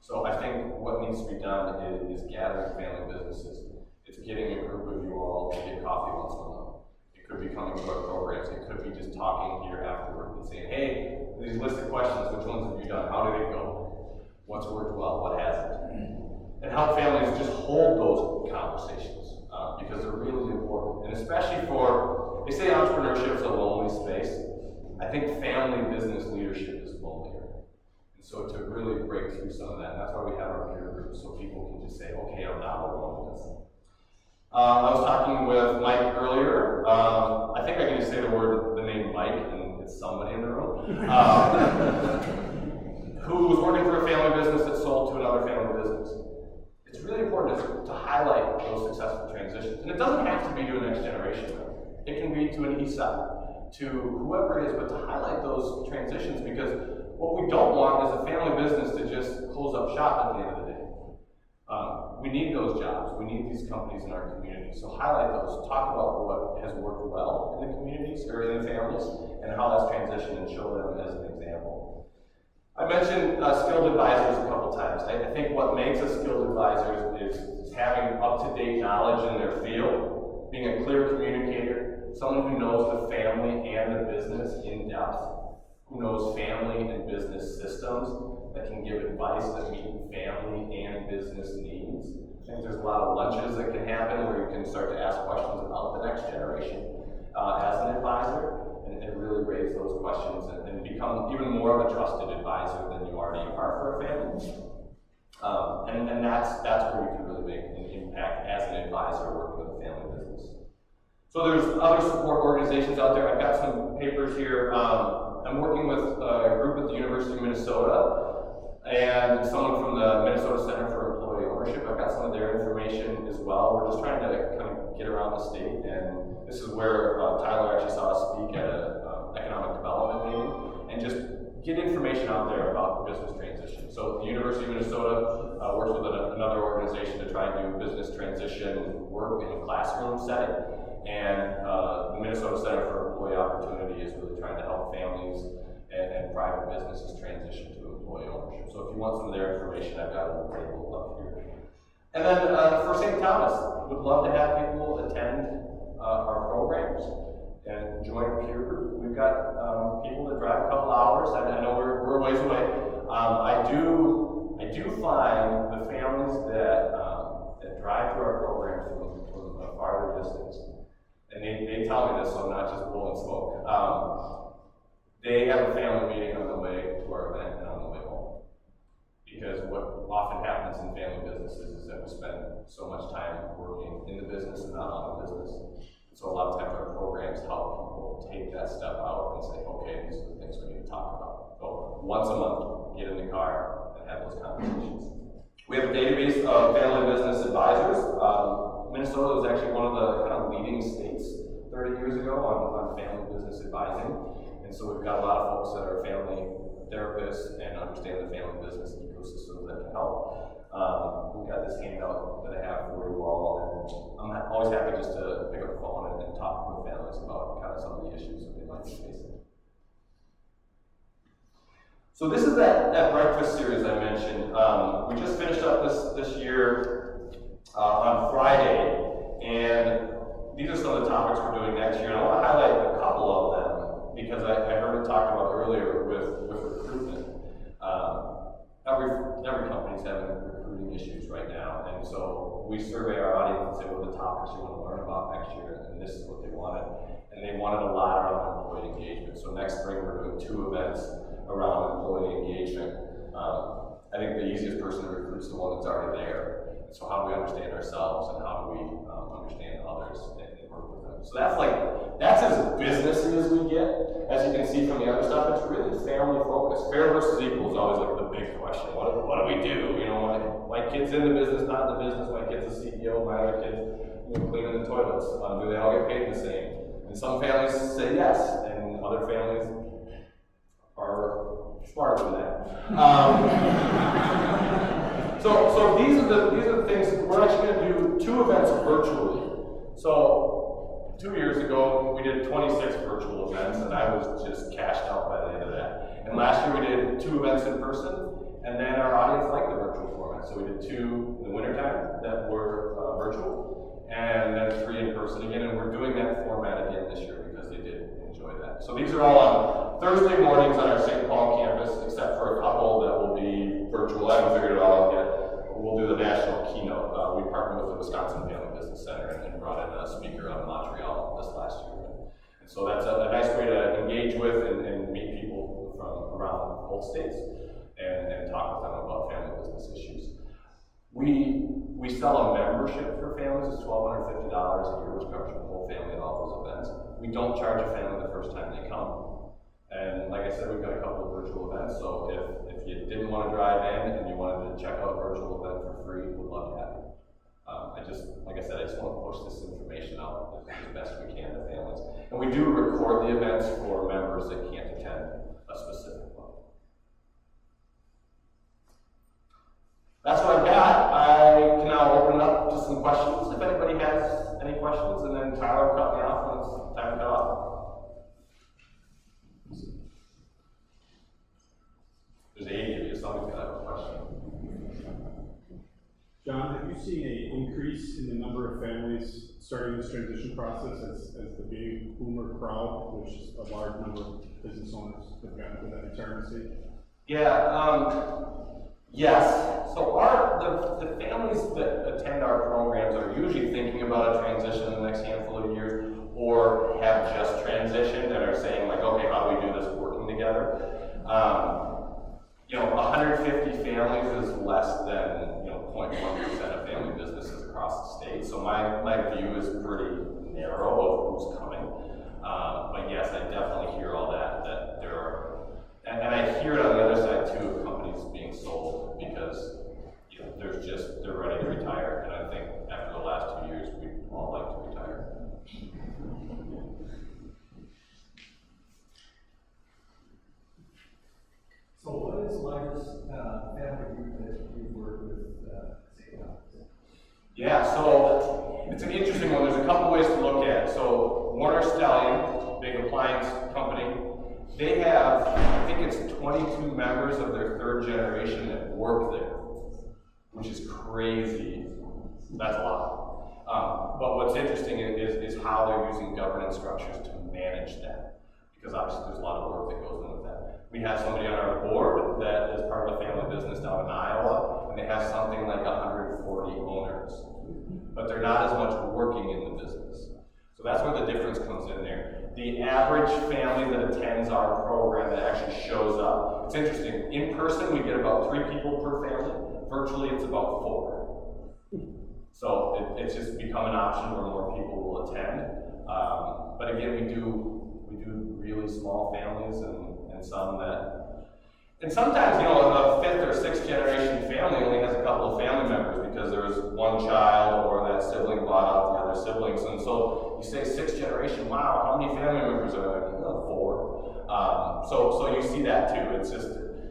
So I think what needs to be done is gathering family businesses. It's getting a group of you all to get coffee once in a while. It could be coming to our programs. It could be just talking here afterward and saying, hey, these list of questions, which ones have you done? How did it go? What's worked well? What hasn't? And help families just hold those conversations because they're really important. And especially for, they say entrepreneurship is a lonely space. I think family business leadership is lonelier. So to really break through some of that, and that's why we have our peer groups, so people can just say, okay, I'm not alone in this. I was talking with Mike earlier. I think I can just say the name Mike, and it's somebody in the room, who was working for a family business that sold to another family business. It's really important to highlight those successful transitions. And it doesn't have to be to a next generation. It can be to an ESOP, to whoever it is, but to highlight those transitions, because what we don't want is a family business to just close up shop at the end of the day. We need those jobs. We need these companies in our community. So highlight those. Talk about what has worked well in the communities or in the families and how that's transitioned and show them as an example. I mentioned skilled advisors a couple times. I think what makes a skilled advisor is having up-to-date knowledge in their field, being a clear communicator, someone who knows the family and the business in depth, who knows family and business systems, that can give advice that meet family and business needs. I think there's a lot of lunches that can happen where you can start to ask questions about the next generation as an advisor and really raise those questions and become even more of a trusted advisor than you already are for a family. And that's where you can really make an impact as an advisor working with a family business. So there's other support organizations out there. I've got some papers here. I'm working with a group at the University of Minnesota and someone from the Minnesota Center for Employee Ownership. I've got some of their information as well. We're just trying to kind of get around the state, and this is where Tyler actually saw us speak at an economic development meeting, and just get information out there about business transition. So the University of Minnesota works with another organization to try and do business transition work in a classroom setting. And the Minnesota Center for Employee Opportunity is really trying to help families and private businesses transition to employee ownership. So if you want some of their information, I've got it on the table up here. And then for St. Thomas, would love to have people attend our programs and join a peer group. We've got people that drive a couple hours. I know we're a ways away. I do find the families that drive to our programs from a farther distance, and they tell me this, so I'm not just blowing smoke. They have a family meeting on the way to our event and on the way home. Because what often happens in family businesses is that we spend so much time working in the business and not on the business. So a lot of times our programs help people take that step out and say, okay, these are the things we need to talk about. So once a month, get in the car and have those conversations. We have a database of family business advisors. Minnesota was actually one of the kind of leading states 30 years ago on family business advising. And so we've got a lot of folks that are family therapists and understand the family business ecosystem that can help. We've got this handout that I have for you all, and I'm always happy just to pick up the phone and talk with families about kind of some of the issues that they might be facing. So this is that breakfast series I mentioned. We just finished up this year on Friday, and these are some of the topics we're doing next year. And I want to highlight a couple of them because I heard it talked about earlier with recruitment. Every company's having recruiting issues right now, and so we survey our audience and say, what are the topics you want to learn about next year, and this is what they wanted. And they wanted a lot around employee engagement. So next spring we're doing 2 events around employee engagement. I think the easiest person to recruit is the one that's already there. So how do we understand ourselves and how do we understand others and work with them? So that's as businessy as we get. As you can see from the other stuff, it's really family focused. Fair versus equal is always like the big question. What do we do? You know, my kid's in the business, not in the business. My kid's a CEO. My other kid's cleaning the toilets. Do they all get paid the same? And some families say yes, and other families are smarter than that. So these are the things. We're actually going to do 2 events virtually. So 2 years ago, we did 26 virtual events, and I was just cashed out by the end of that. And last year we did 2 events in person, and then our audience liked the virtual format. So we did 2 in the wintertime that were virtual, and then 3 in person again, and we're doing that format again this year because they did enjoy that. So these are all on Thursday mornings on our St. Paul campus, except for a couple that will be virtual. I haven't figured it all out yet. We'll do the national keynote. We partnered with the Wisconsin Family Business Center and brought in a speaker out of Montreal this last year. And so that's a nice way to engage with and meet people from around both states and talk with them about family business issues. We sell a membership for families. It's $1,250 a year, which covers the whole family at all those events. We don't charge a family the first time they come. And like I said, we've got a couple of virtual events, so if you didn't want to drive in and you wanted to check out a virtual event for free, we'd love to have you. Like I said, I just want to push this information out as best we can to families. And we do record the events for members that can't attend a specific one. That's what I've got. I can now open it up to some questions. If anybody has any questions, and then Tyler cut me off when it's time to cut off. There's 80 of you, somebody's gonna have a question. John, have you seen an increase in the number of families starting this transition process as the baby boomer crowd, which is a large number of business owners have gotten to that retirement stage? Yeah, yes. So the families that attend our programs are usually thinking about a transition in the next handful of years, or have just transitioned and are saying like, okay, how do we do this working together? 150 families is less than 0.1% of family businesses across the state. So my view is pretty narrow of who's coming. But yes, I definitely hear all that there are, and I hear it on the other side too of companies being sold because they're ready to retire. And I think after the last 2 years, we'd all like to retire. So what is the largest family group that you've worked with, Yeah, so it's an interesting one. There's a couple ways to look at it. So Warner Stallion, big appliance company, they have, I think it's 22 members of their 3rd generation that work there, which is crazy. That's a lot. But what's interesting is how they're using governance structures to manage that, because obviously there's a lot of work that goes in with that. We have somebody on our board that is part of a family business down in Iowa, and they have something like 140 owners, but they're not as much working in the business. So that's where the difference comes in there. The average family that attends our program that actually shows up, it's interesting. In person, we get about 3 people per family. Virtually, it's about 4. So it's just become an option where more people will attend. But again, we do really small families and some that, and sometimes, a 5th or 6th generation family only has a couple of family members because there was one child or that sibling bought out the other siblings. And so you say 6th generation, wow, how many family members are there? 4. So you see that too. It's just,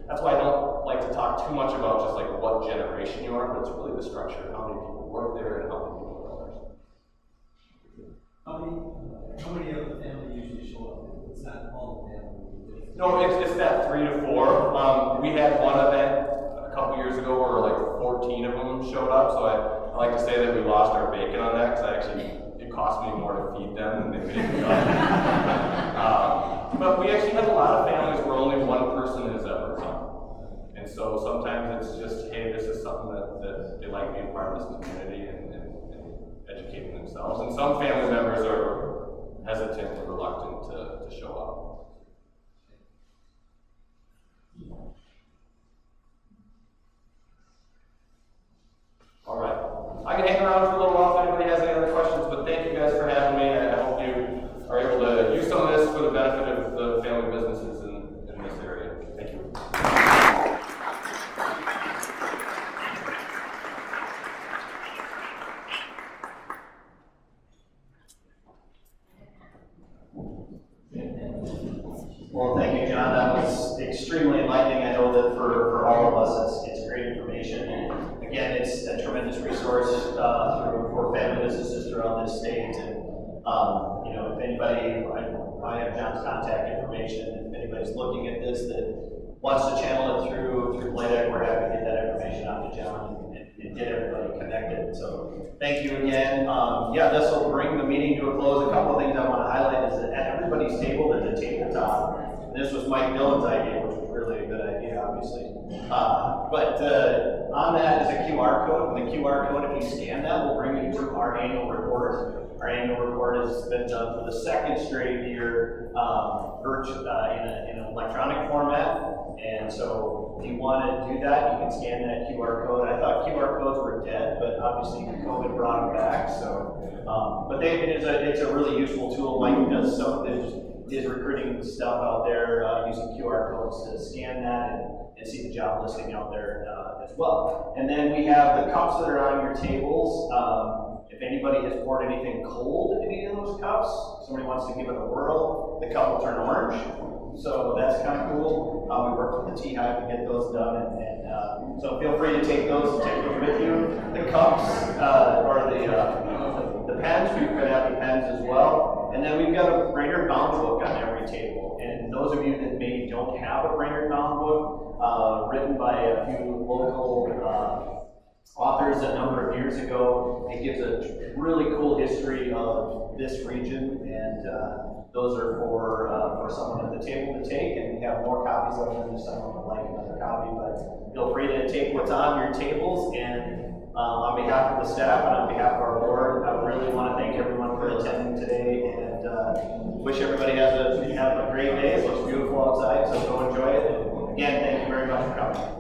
that's why I don't like to talk too much about just like what generation you are, but it's really the structure of how many people work there and how many people are owners. How many of the family usually show up? It's not all the family. No, it's that 3 to 4. We had one event a couple years ago where like 14 of them showed up, so I like to say that we lost our bacon on that because it cost me more to feed them than they paid me. But we actually have a lot of families where only one person has ever come. And so sometimes it's just, hey, this is something that they like being part of this community and educating themselves. And some family members are hesitant or reluctant to show up. extremely enlightening. I know that for all of us, it's great information. And again, it's a tremendous resource for family businesses throughout this state. And you know, if anybody, I have John's contact information. If anybody's looking at this that wants to channel it through BLAEDC, we're happy to get that information out to John and get everybody connected. So thank you again. Yeah, this will bring the meeting to a close. A couple of things I want to highlight is that at everybody's table, there's a tabletop. And this was Mike Dillon's idea, which was really a good idea, obviously. But on that is a QR code. And the QR code, if you scan that, will bring you to our annual report. Our annual report has been done for the second straight year in an electronic format. And so if you want to do that, you can scan that QR code. I thought QR codes were dead, but obviously COVID brought them back. So, but it's a really useful tool. Mike does some of his recruiting stuff out there using QR codes to scan that and see the job listing out there as well. And then we have the cups that are on your tables. If anybody has poured anything cold in any of those cups, somebody wants to give it a whirl, the cup will turn orange. So that's kind of cool. We work with the Tea Hive to get those done, and so feel free to take those with you. The cups or the pens, we could have the pens as well. And then we've got a Brainerd Bound book on every table. And those of you that maybe don't have a Brainerd Bound book, written by a few local authors a number of years ago, it gives a really cool history of this region, and those are for someone at the table to take, and we have more copies of them if someone would like another copy, but feel free to take what's on your tables. And on behalf of the staff and on behalf of our board, I really want to thank everyone for attending today, and wish everybody have a great day. It looks beautiful outside, so go enjoy it. And again, thank you very much for coming.